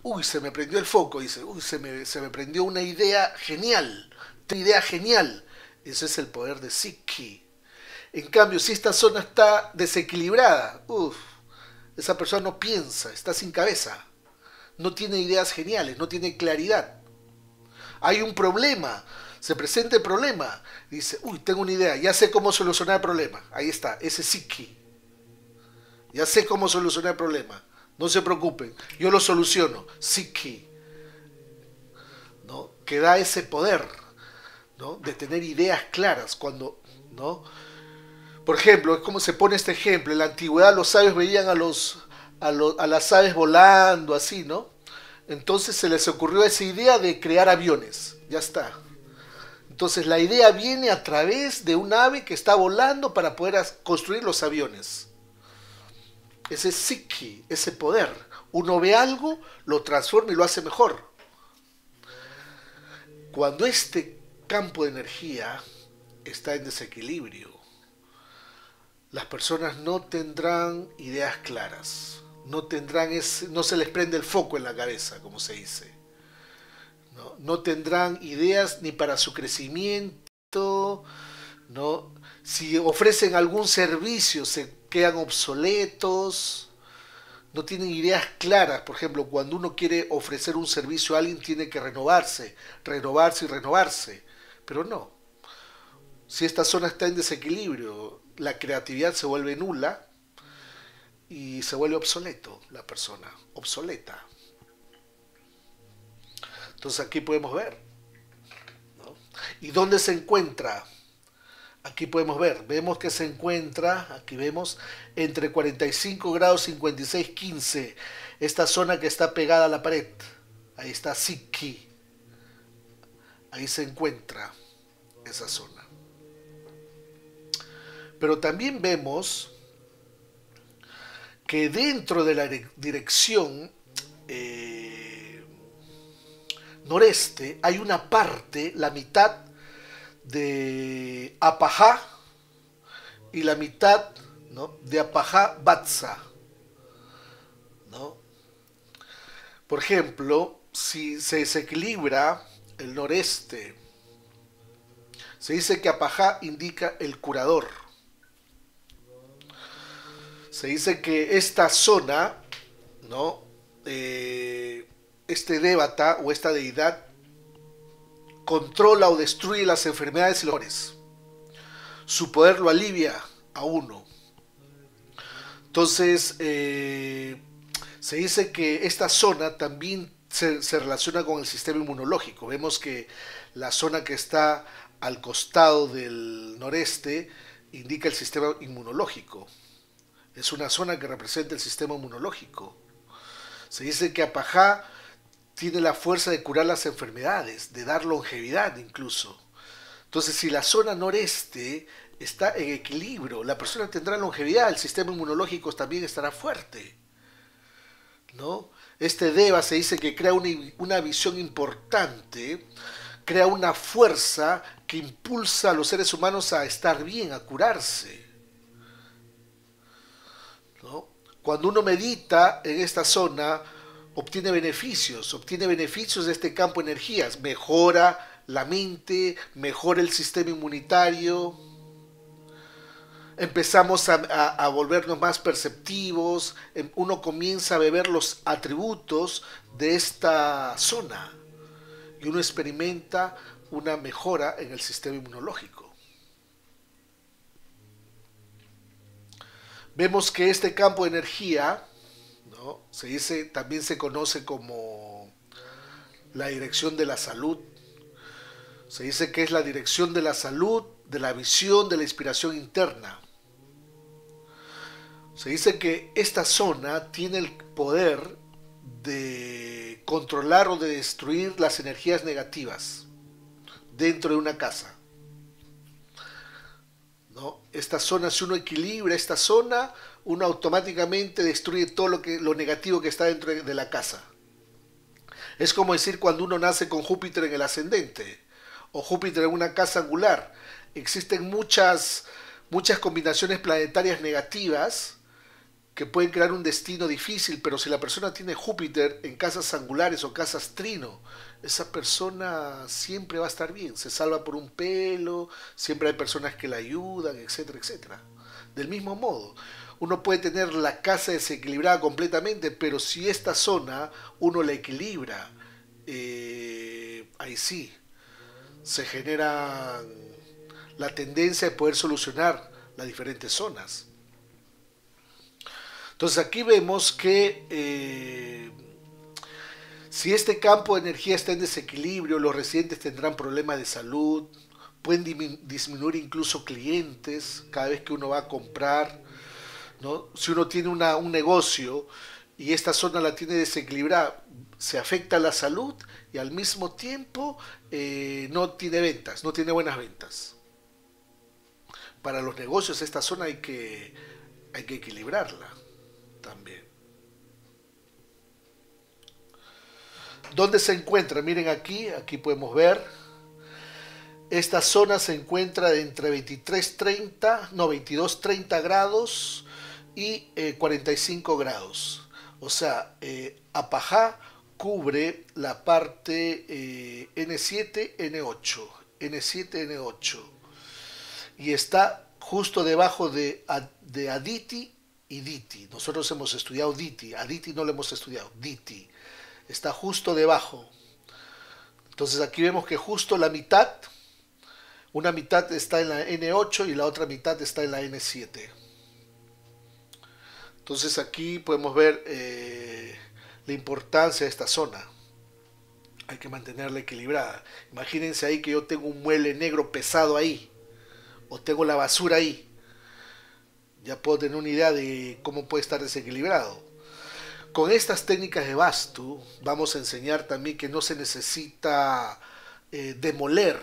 Uy, se me prendió el foco. Dice, uy, se me prendió una idea genial. Una idea genial. Ese es el poder de Sikhi. En cambio, si esta zona está desequilibrada, esa persona no piensa, está sin cabeza. No tiene ideas geniales, no tiene claridad. Hay un problema, Se presenta el problema. Dice, uy, tengo una idea, ya sé cómo solucionar el problema. Ahí está, ese psiqui. Ya sé cómo solucionar el problema. No se preocupen, yo lo soluciono. Psiqui. ¿No? Que da ese poder, ¿no? De tener ideas claras cuando, ¿no? Por ejemplo, es como se pone este ejemplo. En la antigüedad los sabios veían a las aves volando, así, ¿no? Entonces se les ocurrió esa idea de crear aviones. Ya está. Entonces la idea viene a través de un ave que está volando para poder construir los aviones. Ese psiqui, ese poder. Uno ve algo, lo transforma y lo hace mejor. Cuando este campo de energía está en desequilibrio, las personas no tendrán ideas claras, no se les prende el foco en la cabeza, como se dice. No tendrán ideas ni para su crecimiento, ¿no? Si ofrecen algún servicio se quedan obsoletos, no tienen ideas claras. Por ejemplo, cuando uno quiere ofrecer un servicio a alguien tiene que renovarse, renovarse y renovarse, pero no. Si esta zona está en desequilibrio, la creatividad se vuelve nula y se vuelve obsoleto la persona, obsoleta. Entonces aquí podemos ver, ¿no? ¿Y dónde se encuentra? Aquí podemos ver, vemos que se encuentra, aquí vemos, entre 45 grados 56, 15, esta zona que está pegada a la pared. Ahí está Psiqui. Ahí se encuentra esa zona. Pero también vemos que dentro de la dirección noreste hay una parte, la mitad de Apajá y la mitad, ¿no?, de Apajá Batza, ¿no? Por ejemplo, si se desequilibra el noreste, se dice que Apajá indica el curador. Se dice que esta zona, ¿no?, este débata o esta deidad controla o destruye las enfermedades y los dolores. Su poder lo alivia a uno. Entonces, se dice que esta zona también se relaciona con el sistema inmunológico. Vemos que la zona que está al costado del noreste indica el sistema inmunológico. Es una zona que representa el sistema inmunológico. Se dice que Apajá tiene la fuerza de curar las enfermedades, de dar longevidad incluso. Entonces, si la zona noreste está en equilibrio, la persona tendrá longevidad, el sistema inmunológico también estará fuerte, ¿no? Este Deva se dice que crea una visión importante, crea una fuerza que impulsa a los seres humanos a estar bien, a curarse, ¿no? Cuando uno medita en esta zona, obtiene beneficios de este campo de energías, mejora la mente, mejora el sistema inmunitario, empezamos a volvernos más perceptivos, uno comienza a ver los atributos de esta zona y uno experimenta una mejora en el sistema inmunológico. Vemos que este campo de energía, ¿no?, se dice, también se conoce como la dirección de la salud. Se dice que es la dirección de la salud, de la visión, de la inspiración interna. Se dice que esta zona tiene el poder de controlar o de destruir las energías negativas dentro de una casa, ¿no? Esta zona, si uno equilibra esta zona, uno automáticamente destruye todo lo negativo que está dentro de la casa. Es como decir cuando uno nace con Júpiter en el ascendente o Júpiter en una casa angular. Existen muchas combinaciones planetarias negativas que pueden crear un destino difícil, pero si la persona tiene Júpiter en casas angulares o casas trino, esa persona siempre va a estar bien, se salva por un pelo, siempre hay personas que la ayudan, etcétera, etcétera. Del mismo modo, uno puede tener la casa desequilibrada completamente, pero si esta zona uno la equilibra, ahí sí, se genera la tendencia de poder solucionar las diferentes zonas. Entonces aquí vemos que si este campo de energía está en desequilibrio, los residentes tendrán problemas de salud, pueden disminuir incluso clientes cada vez que uno va a comprar, ¿no? Si uno tiene un negocio y esta zona la tiene desequilibrada, se afecta la salud y al mismo tiempo no tiene ventas, no tiene buenas ventas. Para los negocios esta zona hay que equilibrarla también. ¿Dónde se encuentra? Miren aquí podemos ver. Esta zona se encuentra entre 22-30 grados y 45 grados. O sea, Apajá cubre la parte N7, N8. Y está justo debajo de Aditi y Diti. Nosotros hemos estudiado Diti, Aditi no lo hemos estudiado, Diti. Está justo debajo. Entonces aquí vemos que justo la mitad, una mitad está en la N8 y la otra mitad está en la N7. Entonces aquí podemos ver la importancia de esta zona. Hay que mantenerla equilibrada. Imagínense ahí que yo tengo un mueble negro pesado ahí, o tengo la basura ahí. Ya puedo tener una idea de cómo puede estar desequilibrado. Con estas técnicas de Vastu vamos a enseñar también que no se necesita demoler,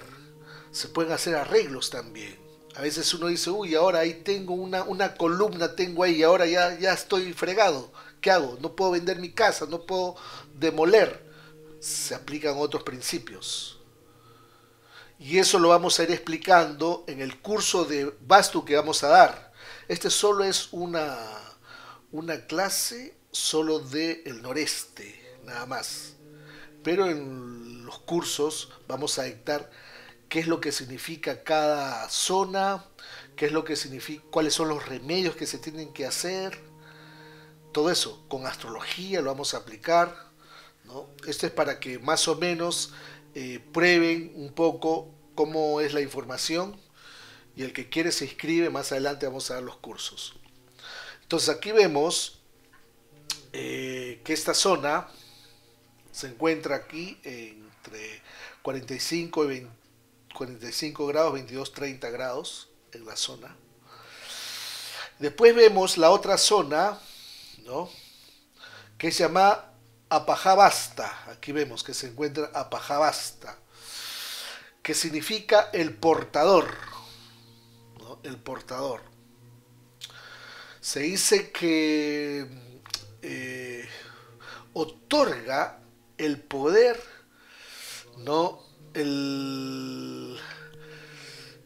se pueden hacer arreglos también. A veces uno dice, uy, ahora ahí tengo una columna, tengo ahí, ahora ya estoy fregado. ¿Qué hago? No puedo vender mi casa, no puedo demoler. Se aplican otros principios. Y eso lo vamos a ir explicando en el curso de Vastu que vamos a dar. Este solo es una clase solo del noreste, nada más. Pero en los cursos vamos a dictar qué es lo que significa cada zona, qué es lo que significa, cuáles son los remedios que se tienen que hacer, todo eso con astrología lo vamos a aplicar, ¿no? Esto es para que más o menos prueben un poco cómo es la información y el que quiere se inscribe, más adelante vamos a dar los cursos. Entonces aquí vemos que esta zona se encuentra aquí entre 45 y 45 grados, 22-30 grados en la zona. Después vemos la otra zona, ¿no?, que se llama Apajabasta. Aquí vemos que se encuentra Apajabasta, que significa el portador, ¿no? El portador. Se dice que otorga el poder, ¿no?,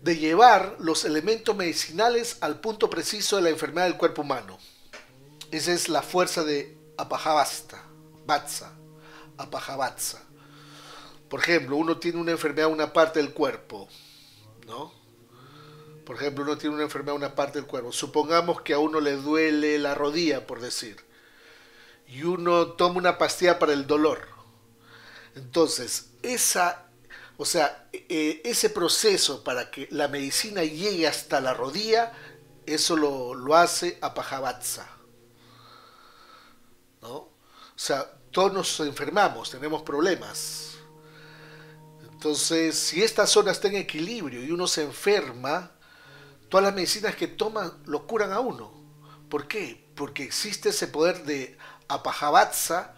de llevar los elementos medicinales al punto preciso de la enfermedad del cuerpo humano. Esa es la fuerza de Apajabasta, Apajabasta. Por ejemplo, uno tiene una enfermedad en una parte del cuerpo, ¿no? Por ejemplo, uno tiene una enfermedad en una parte del cuerpo. Supongamos que a uno le duele la rodilla, por decir, y uno toma una pastilla para el dolor. Entonces, ese proceso para que la medicina llegue hasta la rodilla, eso lo hace Apajabasta, ¿no? O sea, todos nos enfermamos, tenemos problemas. Entonces, si esta zona está en equilibrio y uno se enferma, todas las medicinas que toman lo curan a uno. ¿Por qué? Porque existe ese poder de Apajabasta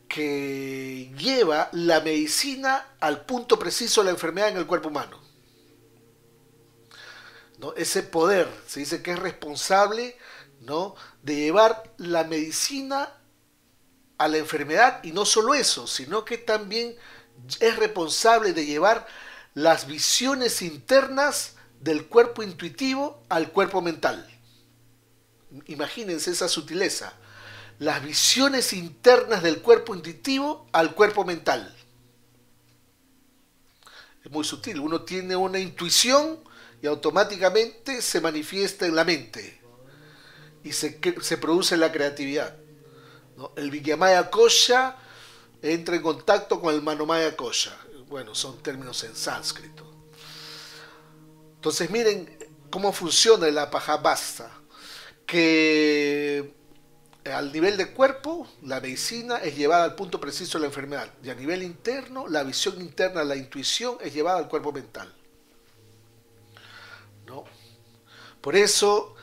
que lleva la medicina al punto preciso de la enfermedad en el cuerpo humano, ¿no? Ese poder se dice que es responsable, ¿no?, de llevar la medicina a la enfermedad, y no solo eso, sino que también es responsable de llevar las visiones internas del cuerpo intuitivo al cuerpo mental. Imagínense esa sutileza. Las visiones internas del cuerpo intuitivo al cuerpo mental. Es muy sutil. Uno tiene una intuición y automáticamente se manifiesta en la mente y se produce la creatividad, ¿no? El Vigyamaya Kosha entra en contacto con el Manomaya Kosha. bueno, son términos en sánscrito. Entonces miren cómo funciona el Apajabasta, que al nivel de cuerpo, la medicina es llevada al punto preciso de la enfermedad, y a nivel interno, la visión interna, la intuición es llevada al cuerpo mental, ¿no? Por eso,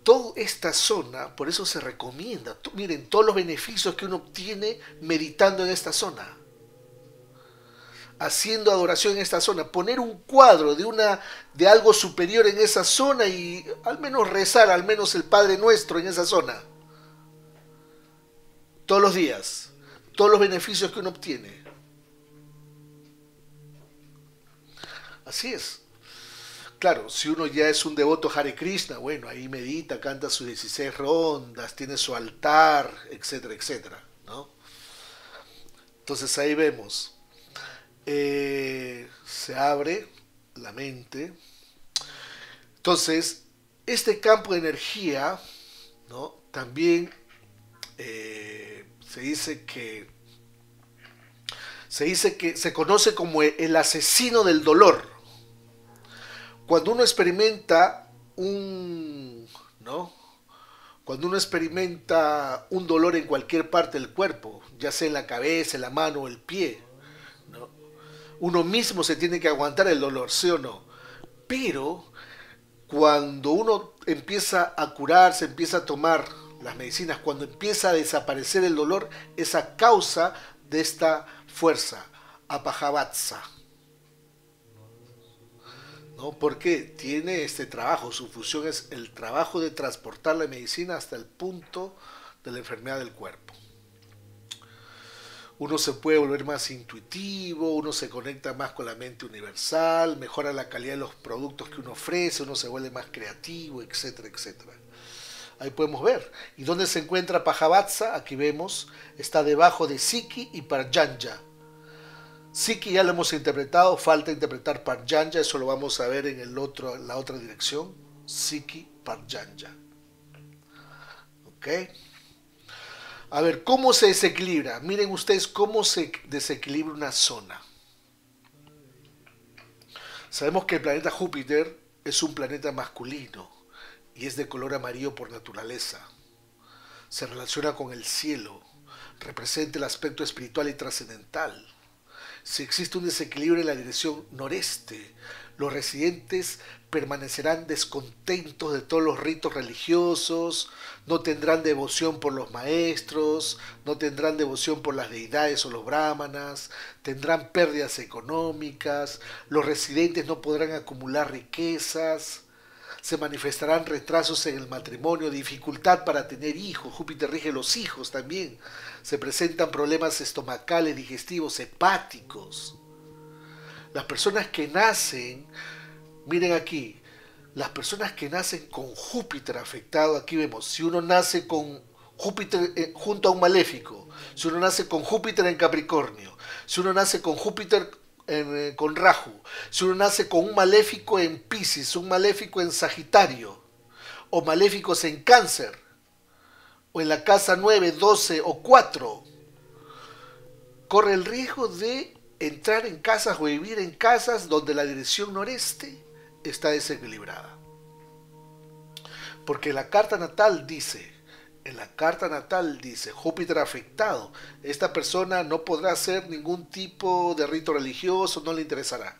toda esta zona, por eso se recomienda, miren todos los beneficios que uno obtiene meditando en esta zona, haciendo adoración en esta zona, poner un cuadro de algo superior en esa zona y al menos rezar, al menos el Padre Nuestro en esa zona, todos los días, todos los beneficios que uno obtiene. Así es. Claro, si uno ya es un devoto Hare Krishna, bueno, ahí medita, canta sus 16 rondas, tiene su altar, etcétera, etcétera, ¿no? Entonces ahí vemos, se abre la mente. Entonces, este campo de energía, ¿no? También se dice que se conoce como el asesino del dolor. Cuando uno experimenta ¿no? Cuando uno experimenta un dolor en cualquier parte del cuerpo, ya sea en la cabeza, en la mano o el pie, ¿no? Uno mismo se tiene que aguantar el dolor, ¿sí o no? Pero cuando uno empieza a curarse, empieza a tomar las medicinas, cuando empieza a desaparecer el dolor, es a causa de esta fuerza, Apajabasta, ¿no? Porque tiene este trabajo, su función es el trabajo de transportar la medicina hasta el punto de la enfermedad del cuerpo. Uno se puede volver más intuitivo, uno se conecta más con la mente universal, mejora la calidad de los productos que uno ofrece, uno se vuelve más creativo, etcétera, etcétera. Ahí podemos ver. ¿Y dónde se encuentra Apajabasta? Aquí vemos, está debajo de Siki y Parjanya. Siki ya lo hemos interpretado, falta interpretar Parjanya, eso lo vamos a ver en la otra dirección. Siki, Parjanya. ¿Ok? A ver, ¿cómo se desequilibra? Miren ustedes cómo se desequilibra una zona. Sabemos que el planeta Júpiter es un planeta masculino y es de color amarillo por naturaleza. Se relaciona con el cielo, representa el aspecto espiritual y trascendental. Si existe un desequilibrio en la dirección noreste, los residentes permanecerán descontentos de todos los ritos religiosos, no tendrán devoción por los maestros, no tendrán devoción por las deidades o los brahmanas, tendrán pérdidas económicas, los residentes no podrán acumular riquezas, se manifestarán retrasos en el matrimonio, dificultad para tener hijos, Júpiter rige los hijos también, se presentan problemas estomacales, digestivos, hepáticos. Las personas que nacen, miren aquí, las personas que nacen con Júpiter afectado, aquí vemos, si uno nace con Júpiter junto a un maléfico, si uno nace con Júpiter en Capricornio, si uno nace con Júpiter con Rahu, si uno nace con un maléfico en Piscis, un maléfico en Sagitario, o maléficos en Cáncer, o en la casa 9, 12 o 4, corre el riesgo de entrar en casas o vivir en casas donde la dirección noreste está desequilibrada. Porque la carta natal dice, en la carta natal dice, Júpiter afectado, esta persona no podrá hacer ningún tipo de rito religioso, no le interesará.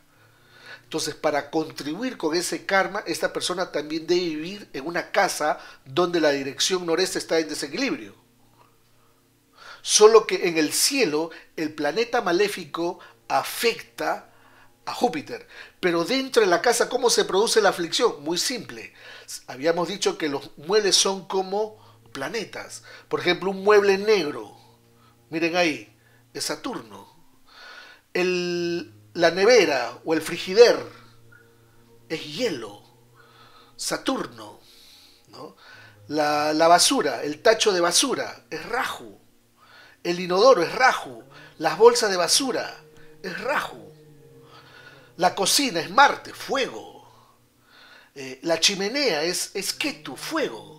Entonces, para contribuir con ese karma, esta persona también debe vivir en una casa donde la dirección noreste está en desequilibrio. Solo que en el cielo, el planeta maléfico afecta a Júpiter. Pero dentro de la casa, ¿cómo se produce la aflicción? Muy simple. Habíamos dicho que los muebles son como planetas. Por ejemplo, un mueble negro, miren ahí, es Saturno. La nevera o el frigider es hielo, Saturno, ¿no? La basura, el tacho de basura es Rahu. El inodoro es Rahu. Las bolsas de basura es Rahu. La cocina es Marte, fuego. La chimenea es Ketu, fuego.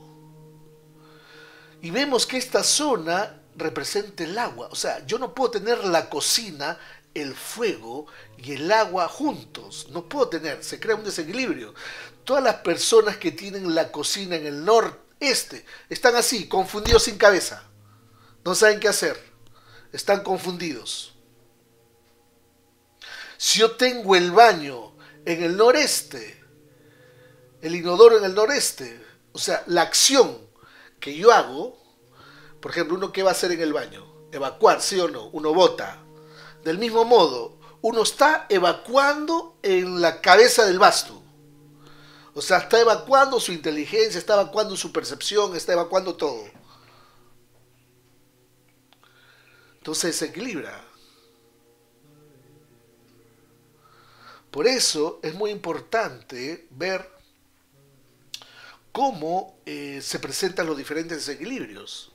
Y vemos que esta zona representa el agua. O sea, yo no puedo tener la cocina el fuego y el agua juntos. No puedo tener, se crea un desequilibrio. Todas las personas que tienen la cocina en el noreste están así, confundidos sin cabeza. No saben qué hacer. Están confundidos. Si yo tengo el baño en el noreste, el inodoro en el noreste, o sea, la acción que yo hago, por ejemplo, uno qué va a hacer en el baño, evacuar, sí o no, uno bota. Del mismo modo, uno está evacuando en la cabeza del basto. O sea, está evacuando su inteligencia, está evacuando su percepción, está evacuando todo. Entonces se equilibra. Por eso es muy importante ver cómo se presentan los diferentes desequilibrios.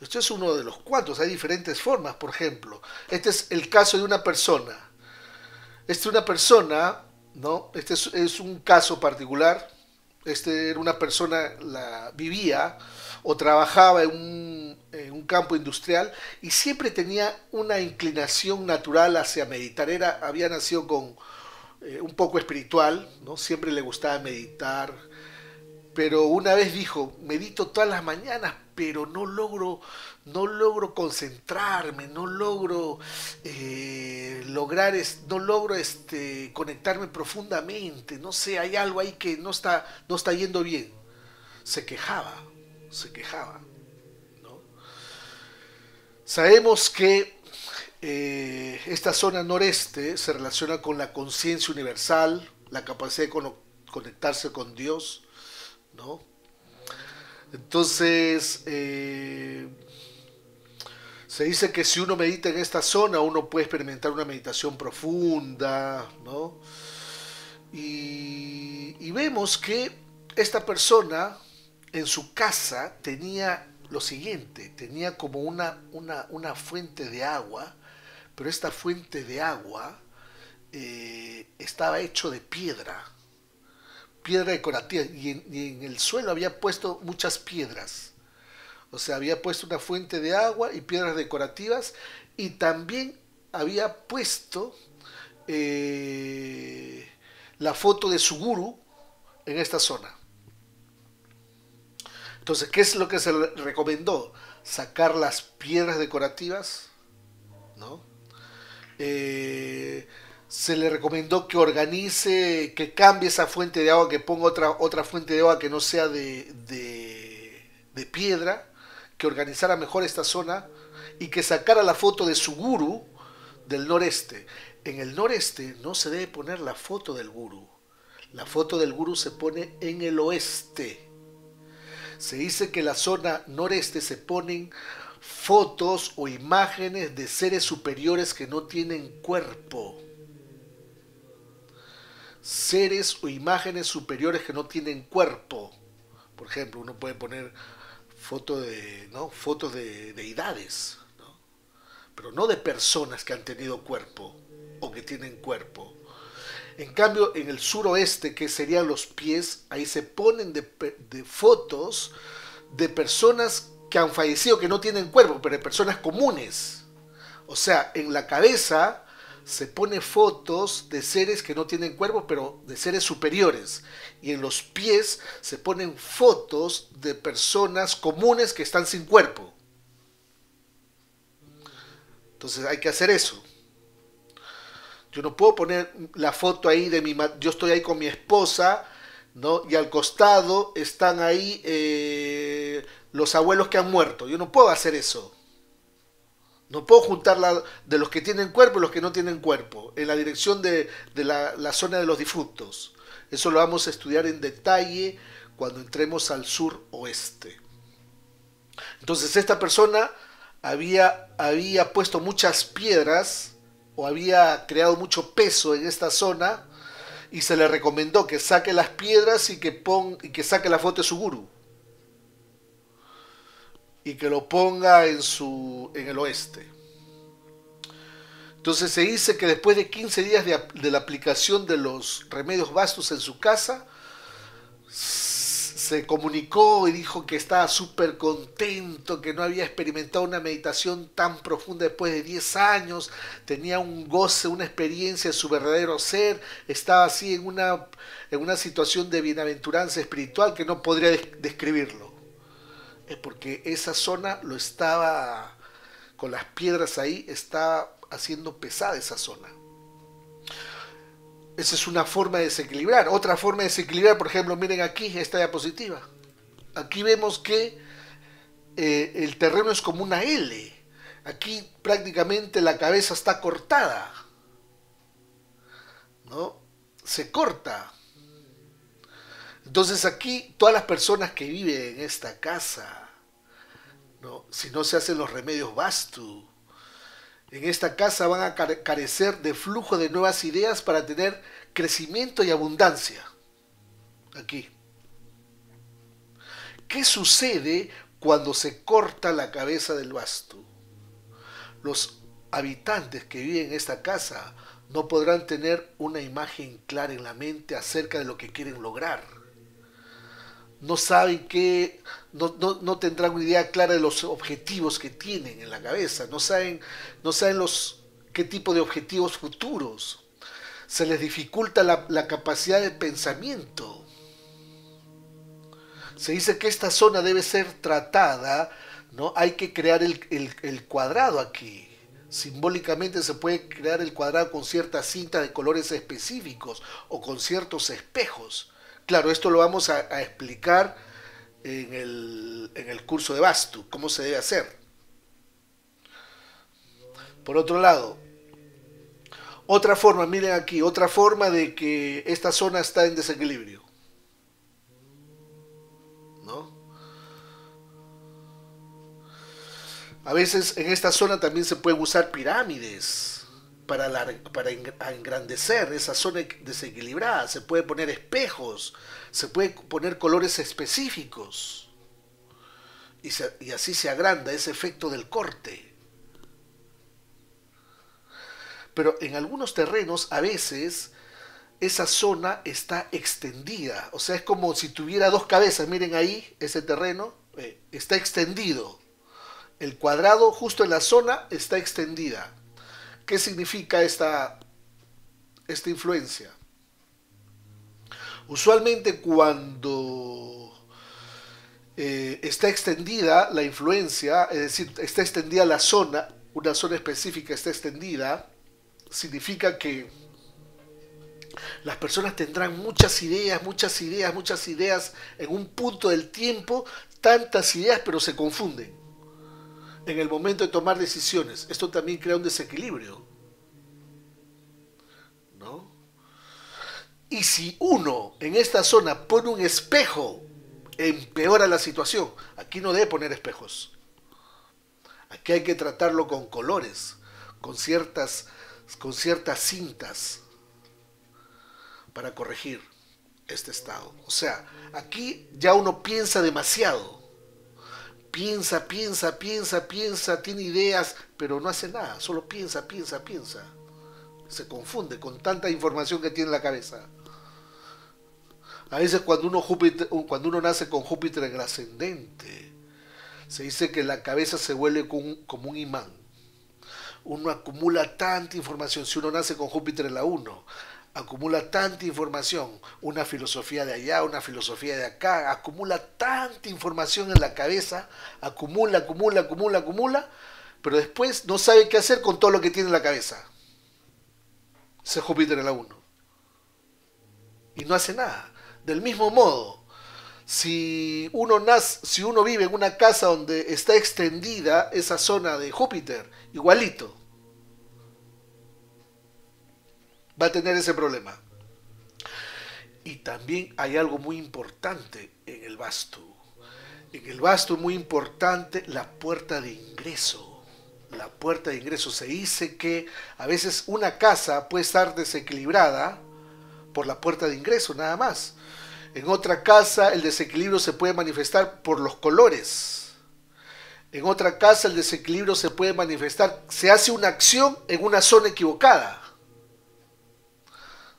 Esto es uno de los cuantos, hay diferentes formas, por ejemplo. Este es el caso de una persona. Esta es una persona, ¿no? Este es un caso particular. Este era una persona, vivía o trabajaba en un campo industrial y siempre tenía una inclinación natural hacia meditar. Había nacido con un poco espiritual, ¿no? Siempre le gustaba meditar, pero una vez dijo, medito todas las mañanas, pero no logro concentrarme, no logro conectarme profundamente, no sé, hay algo ahí que no está yendo bien. Se quejaba, se quejaba, ¿no? Sabemos que esta zona noreste se relaciona con la conciencia universal, la capacidad de conectarse con Dios, ¿no? Entonces, se dice que si uno medita en esta zona, uno puede experimentar una meditación profunda, ¿no? Y vemos que esta persona en su casa tenía lo siguiente, tenía como una fuente de agua, pero esta fuente de agua estaba hecho de piedra decorativa, y en el suelo había puesto muchas piedras. O sea, había puesto una fuente de agua y piedras decorativas, y también había puesto la foto de su gurú en esta zona. Entonces, ¿qué es lo que se le recomendó? Sacar las piedras decorativas, ¿no? Se le recomendó que organice, que cambie esa fuente de agua, que ponga otra fuente de agua que no sea de piedra, que organizara mejor esta zona y que sacara la foto de su gurú del noreste. En el noreste no se debe poner la foto del gurú. La foto del gurú se pone en el oeste. Se dice que en la zona noreste se ponen fotos o imágenes de seres superiores que no tienen cuerpo. Seres o imágenes superiores que no tienen cuerpo. Por ejemplo, uno puede poner fotos de deidades, ¿no? Pero no de personas que han tenido cuerpo o que tienen cuerpo. En cambio, en el suroeste, que serían los pies, ahí se ponen de fotos de personas que han fallecido, que no tienen cuerpo, pero de personas comunes. O sea, en la cabeza se pone fotos de seres que no tienen cuerpo, pero de seres superiores. Y en los pies se ponen fotos de personas comunes que están sin cuerpo. Entonces hay que hacer eso. Yo no puedo poner la foto ahí yo estoy ahí con mi esposa, ¿no? Y al costado están ahí los abuelos que han muerto. Yo no puedo hacer eso. No puedo juntar de los que tienen cuerpo y los que no tienen cuerpo en la dirección de la zona de los difuntos. Eso lo vamos a estudiar en detalle cuando entremos al sur oeste. Entonces esta persona había puesto muchas piedras o había creado mucho peso en esta zona, y se le recomendó que saque las piedras y que saque la foto de su gurú y que lo ponga en el oeste. Entonces se dice que después de 15 días de la aplicación de los remedios bastos en su casa, se comunicó y dijo que estaba súper contento, que no había experimentado una meditación tan profunda después de 10 años, tenía un goce, una experiencia de su verdadero ser, estaba así en una situación de bienaventuranza espiritual que no podría describirlo. Es porque esa zona lo estaba, con las piedras ahí, estaba haciendo pesada esa zona. Esa es una forma de desequilibrar. Otra forma de desequilibrar, por ejemplo, miren aquí esta diapositiva. Aquí vemos que el terreno es como una L. Aquí prácticamente la cabeza está cortada, ¿no? Se corta. Entonces aquí todas las personas que viven en esta casa, ¿no? Si no se hacen los remedios Vastu, en esta casa van a carecer de flujo de nuevas ideas para tener crecimiento y abundancia. Aquí. ¿Qué sucede cuando se corta la cabeza del Vastu? Los habitantes que viven en esta casa no podrán tener una imagen clara en la mente acerca de lo que quieren lograr. No saben qué, no tendrán una idea clara de los objetivos que tienen en la cabeza, no saben qué tipo de objetivos futuros. Se les dificulta la capacidad de pensamiento. Se dice que esta zona debe ser tratada, ¿no? Hay que crear el cuadrado aquí. Simbólicamente se puede crear el cuadrado con ciertas cintas de colores específicos o con ciertos espejos. Claro, esto lo vamos a explicar en el curso de Vastu, cómo se debe hacer. Por otro lado, otra forma, miren aquí, otra forma de que esta zona está en desequilibrio, ¿no? A veces en esta zona también se pueden usar pirámides para engrandecer esa zona desequilibrada. Se puede poner espejos, se puede poner colores específicos y así se agranda ese efecto del corte. Pero en algunos terrenos a veces esa zona está extendida, o sea, es como si tuviera dos cabezas. Miren ahí ese terreno, está extendido. El cuadrado justo en la zona está extendida. ¿Qué significa esta influencia? Usualmente cuando está extendida la influencia, es decir, está extendida la zona, una zona específica está extendida, significa que las personas tendrán muchas ideas en un punto del tiempo, tantas ideas, pero se confunden en el momento de tomar decisiones. Esto también crea un desequilibrio, ¿no? Y si uno en esta zona pone un espejo, empeora la situación. Aquí no debe poner espejos. Aquí hay que tratarlo con colores, con ciertas cintas para corregir este estado. O sea, aquí ya uno piensa demasiado. Piensa, tiene ideas, pero no hace nada, solo piensa. Se confunde con tanta información que tiene en la cabeza. A veces cuando uno nace con Júpiter en el ascendente, se dice que la cabeza se vuelve como un imán. Uno acumula tanta información. Si uno nace con Júpiter en la 1, acumula tanta información, una filosofía de allá, una filosofía de acá, acumula tanta información en la cabeza, acumula, pero después no sabe qué hacer con todo lo que tiene en la cabeza. Ese Júpiter en la 1. Y no hace nada. Del mismo modo, si uno vive en una casa donde está extendida esa zona de Júpiter, igualito, va a tener ese problema. Y también hay algo muy importante en el Vastu. En el Vastu es muy importante la puerta de ingreso. La puerta de ingreso. Se dice que a veces una casa puede estar desequilibrada por la puerta de ingreso, nada más. En otra casa el desequilibrio se puede manifestar por los colores. En otra casa el desequilibrio se puede manifestar, se hace una acción en una zona equivocada.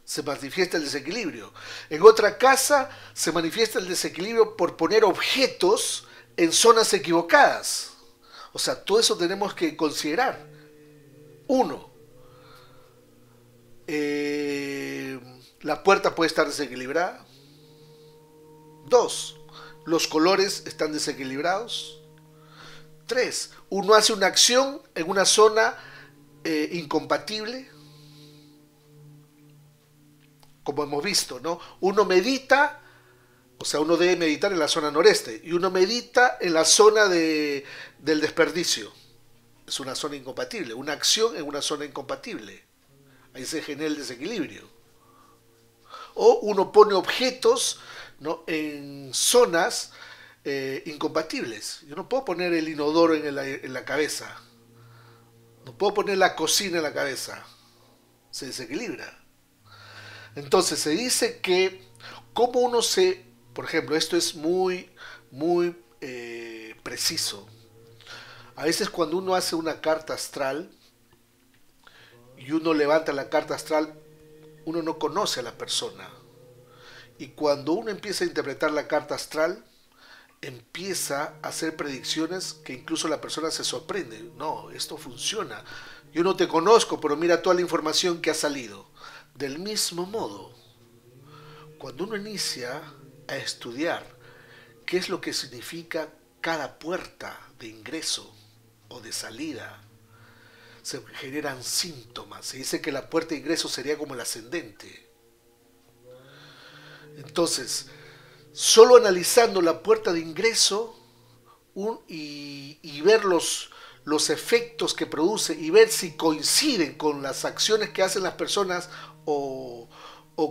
se manifiesta el desequilibrio. En otra casa se manifiesta el desequilibrio por poner objetos en zonas equivocadas. O sea, todo eso tenemos que considerar. Uno, la puerta puede estar desequilibrada. Dos, los colores están desequilibrados. Tres, uno hace una acción en una zona incompatible. Como hemos visto, ¿no? Uno medita, o sea, uno debe meditar en la zona noreste y uno medita en la zona del desperdicio. Es una zona incompatible, una acción en una zona incompatible. Ahí se genera el desequilibrio. O uno pone objetos, ¿no?, en zonas incompatibles. Yo no puedo poner el inodoro en la cabeza. No puedo poner la cocina en la cabeza. Se desequilibra. Entonces se dice que como uno se, por ejemplo, esto es muy preciso. A veces cuando uno hace una carta astral y uno levanta la carta astral, uno no conoce a la persona. Y cuando uno empieza a interpretar la carta astral, empieza a hacer predicciones que incluso la persona se sorprende. No, esto funciona. Yo no te conozco, pero mira toda la información que ha salido. Del mismo modo, cuando uno inicia a estudiar qué es lo que significa cada puerta de ingreso o de salida, se generan síntomas. Se dice que la puerta de ingreso sería como el ascendente. Entonces, solo analizando la puerta de ingreso y ver los efectos que produce y ver si coinciden con las acciones que hacen las personas o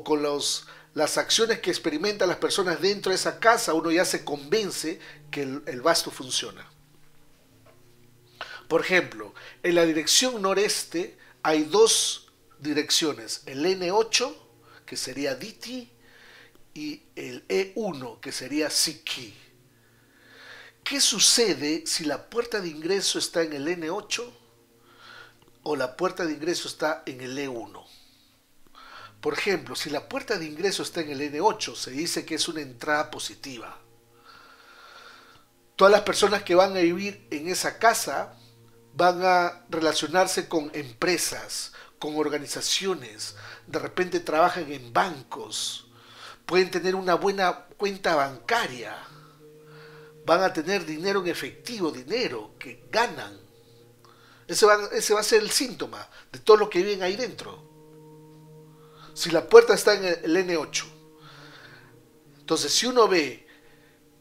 con las acciones que experimentan las personas dentro de esa casa, uno ya se convence que el vasto funciona. Por ejemplo, en la dirección noreste hay dos direcciones, el N8, que sería Diti, y el E1, que sería Siki. ¿Qué sucede si la puerta de ingreso está en el N8 o la puerta de ingreso está en el E1? Por ejemplo, si la puerta de ingreso está en el N8, se dice que es una entrada positiva. Todas las personas que van a vivir en esa casa van a relacionarse con empresas, con organizaciones, de repente trabajan en bancos, pueden tener una buena cuenta bancaria, van a tener dinero en efectivo, dinero que ganan. Ese va a ser el síntoma de todo lo que viven ahí dentro. Si la puerta está en el N8. Entonces, si uno ve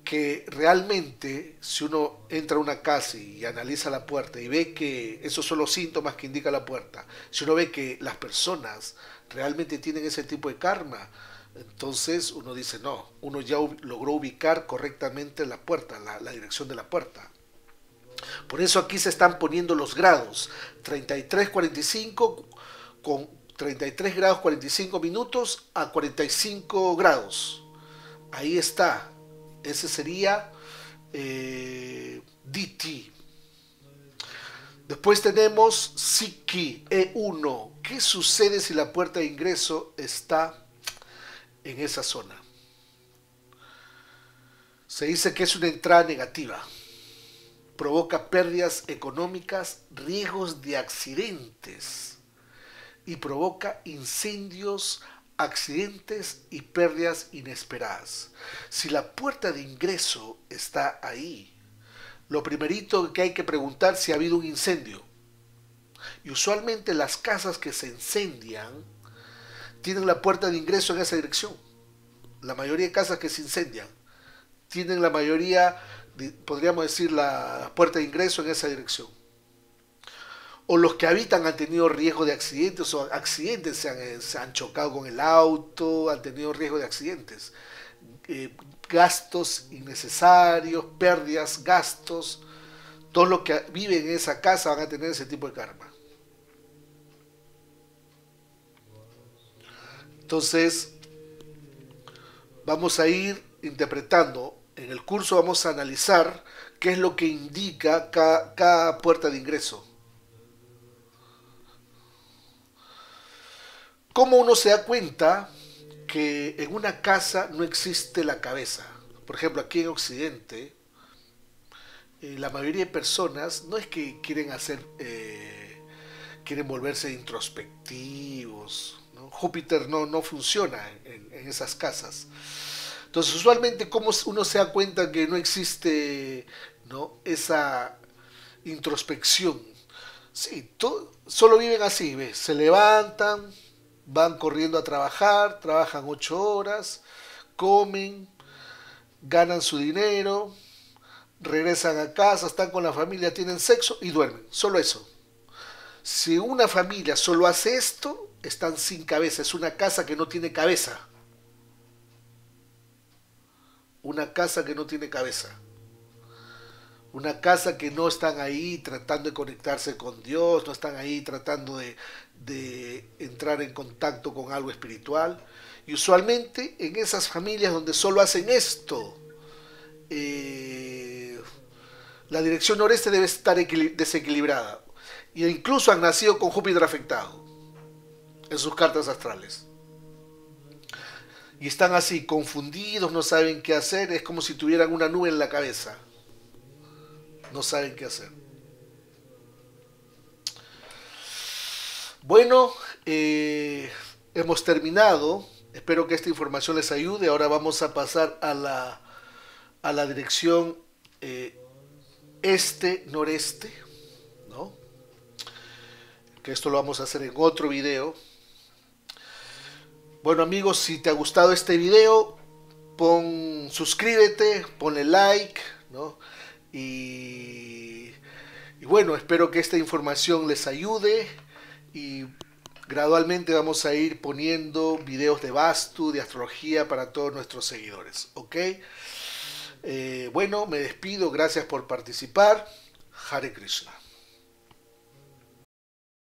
que realmente, si uno entra a una casa y analiza la puerta y ve que esos son los síntomas que indica la puerta, si uno ve que las personas realmente tienen ese tipo de karma, entonces uno dice, no, uno ya logró ubicar correctamente la puerta, la dirección de la puerta. Por eso aquí se están poniendo los grados, 33:45 con 33 grados 45 minutos a 45 grados. Ahí está. Ese sería DT. Después tenemos Siki E1. ¿Qué sucede si la puerta de ingreso está en esa zona? Se dice que es una entrada negativa. Provoca pérdidas económicas, riesgos de accidentes y provoca incendios, accidentes y pérdidas inesperadas. Si la puerta de ingreso está ahí, lo primerito que hay que preguntar si ha habido un incendio. Y usualmente las casas que se incendian tienen la puerta de ingreso en esa dirección. La mayoría de casas que se incendian tienen la mayoría, podríamos decir, la puerta de ingreso en esa dirección. O los que habitan han tenido riesgo de accidentes o accidentes, se han chocado con el auto, han tenido riesgo de accidentes. Gastos innecesarios, pérdidas, gastos. Todos los que viven en esa casa van a tener ese tipo de karma. Entonces, vamos a ir interpretando. En el curso vamos a analizar qué es lo que indica cada puerta de ingreso. ¿Cómo uno se da cuenta que en una casa no existe la cabeza? Por ejemplo, aquí en Occidente, la mayoría de personas no es que quieren quieren volverse introspectivos, ¿no? Júpiter no funciona en esas casas. Entonces, usualmente, ¿cómo uno se da cuenta que no existe, ¿no?, esa introspección? Sí, solo viven así, ¿ves? Se levantan, van corriendo a trabajar, trabajan 8 horas, comen, ganan su dinero, regresan a casa, están con la familia, tienen sexo y duermen. Solo eso. Si una familia solo hace esto, están sin cabeza. Es una casa que no tiene cabeza. Una casa que no tiene cabeza. Una casa que no están ahí tratando de conectarse con Dios, no están ahí tratando de entrar en contacto con algo espiritual. Y usualmente en esas familias donde solo hacen esto, eh, la dirección noreste debe estar desequilibrada. E incluso han nacido con Júpiter afectado en sus cartas astrales. Y están así, confundidos, no saben qué hacer, es como si tuvieran una nube en la cabeza. No saben qué hacer. Bueno, hemos terminado. Espero que esta información les ayude. Ahora vamos a pasar a la dirección este-noreste, ¿no? Que esto lo vamos a hacer en otro video. Bueno, amigos, si te ha gustado este video, suscríbete, ponle like, ¿no? Y bueno, espero que esta información les ayude y gradualmente vamos a ir poniendo videos de Vastu, de astrología para todos nuestros seguidores, ¿ok? Bueno, me despido, gracias por participar. Hare Krishna.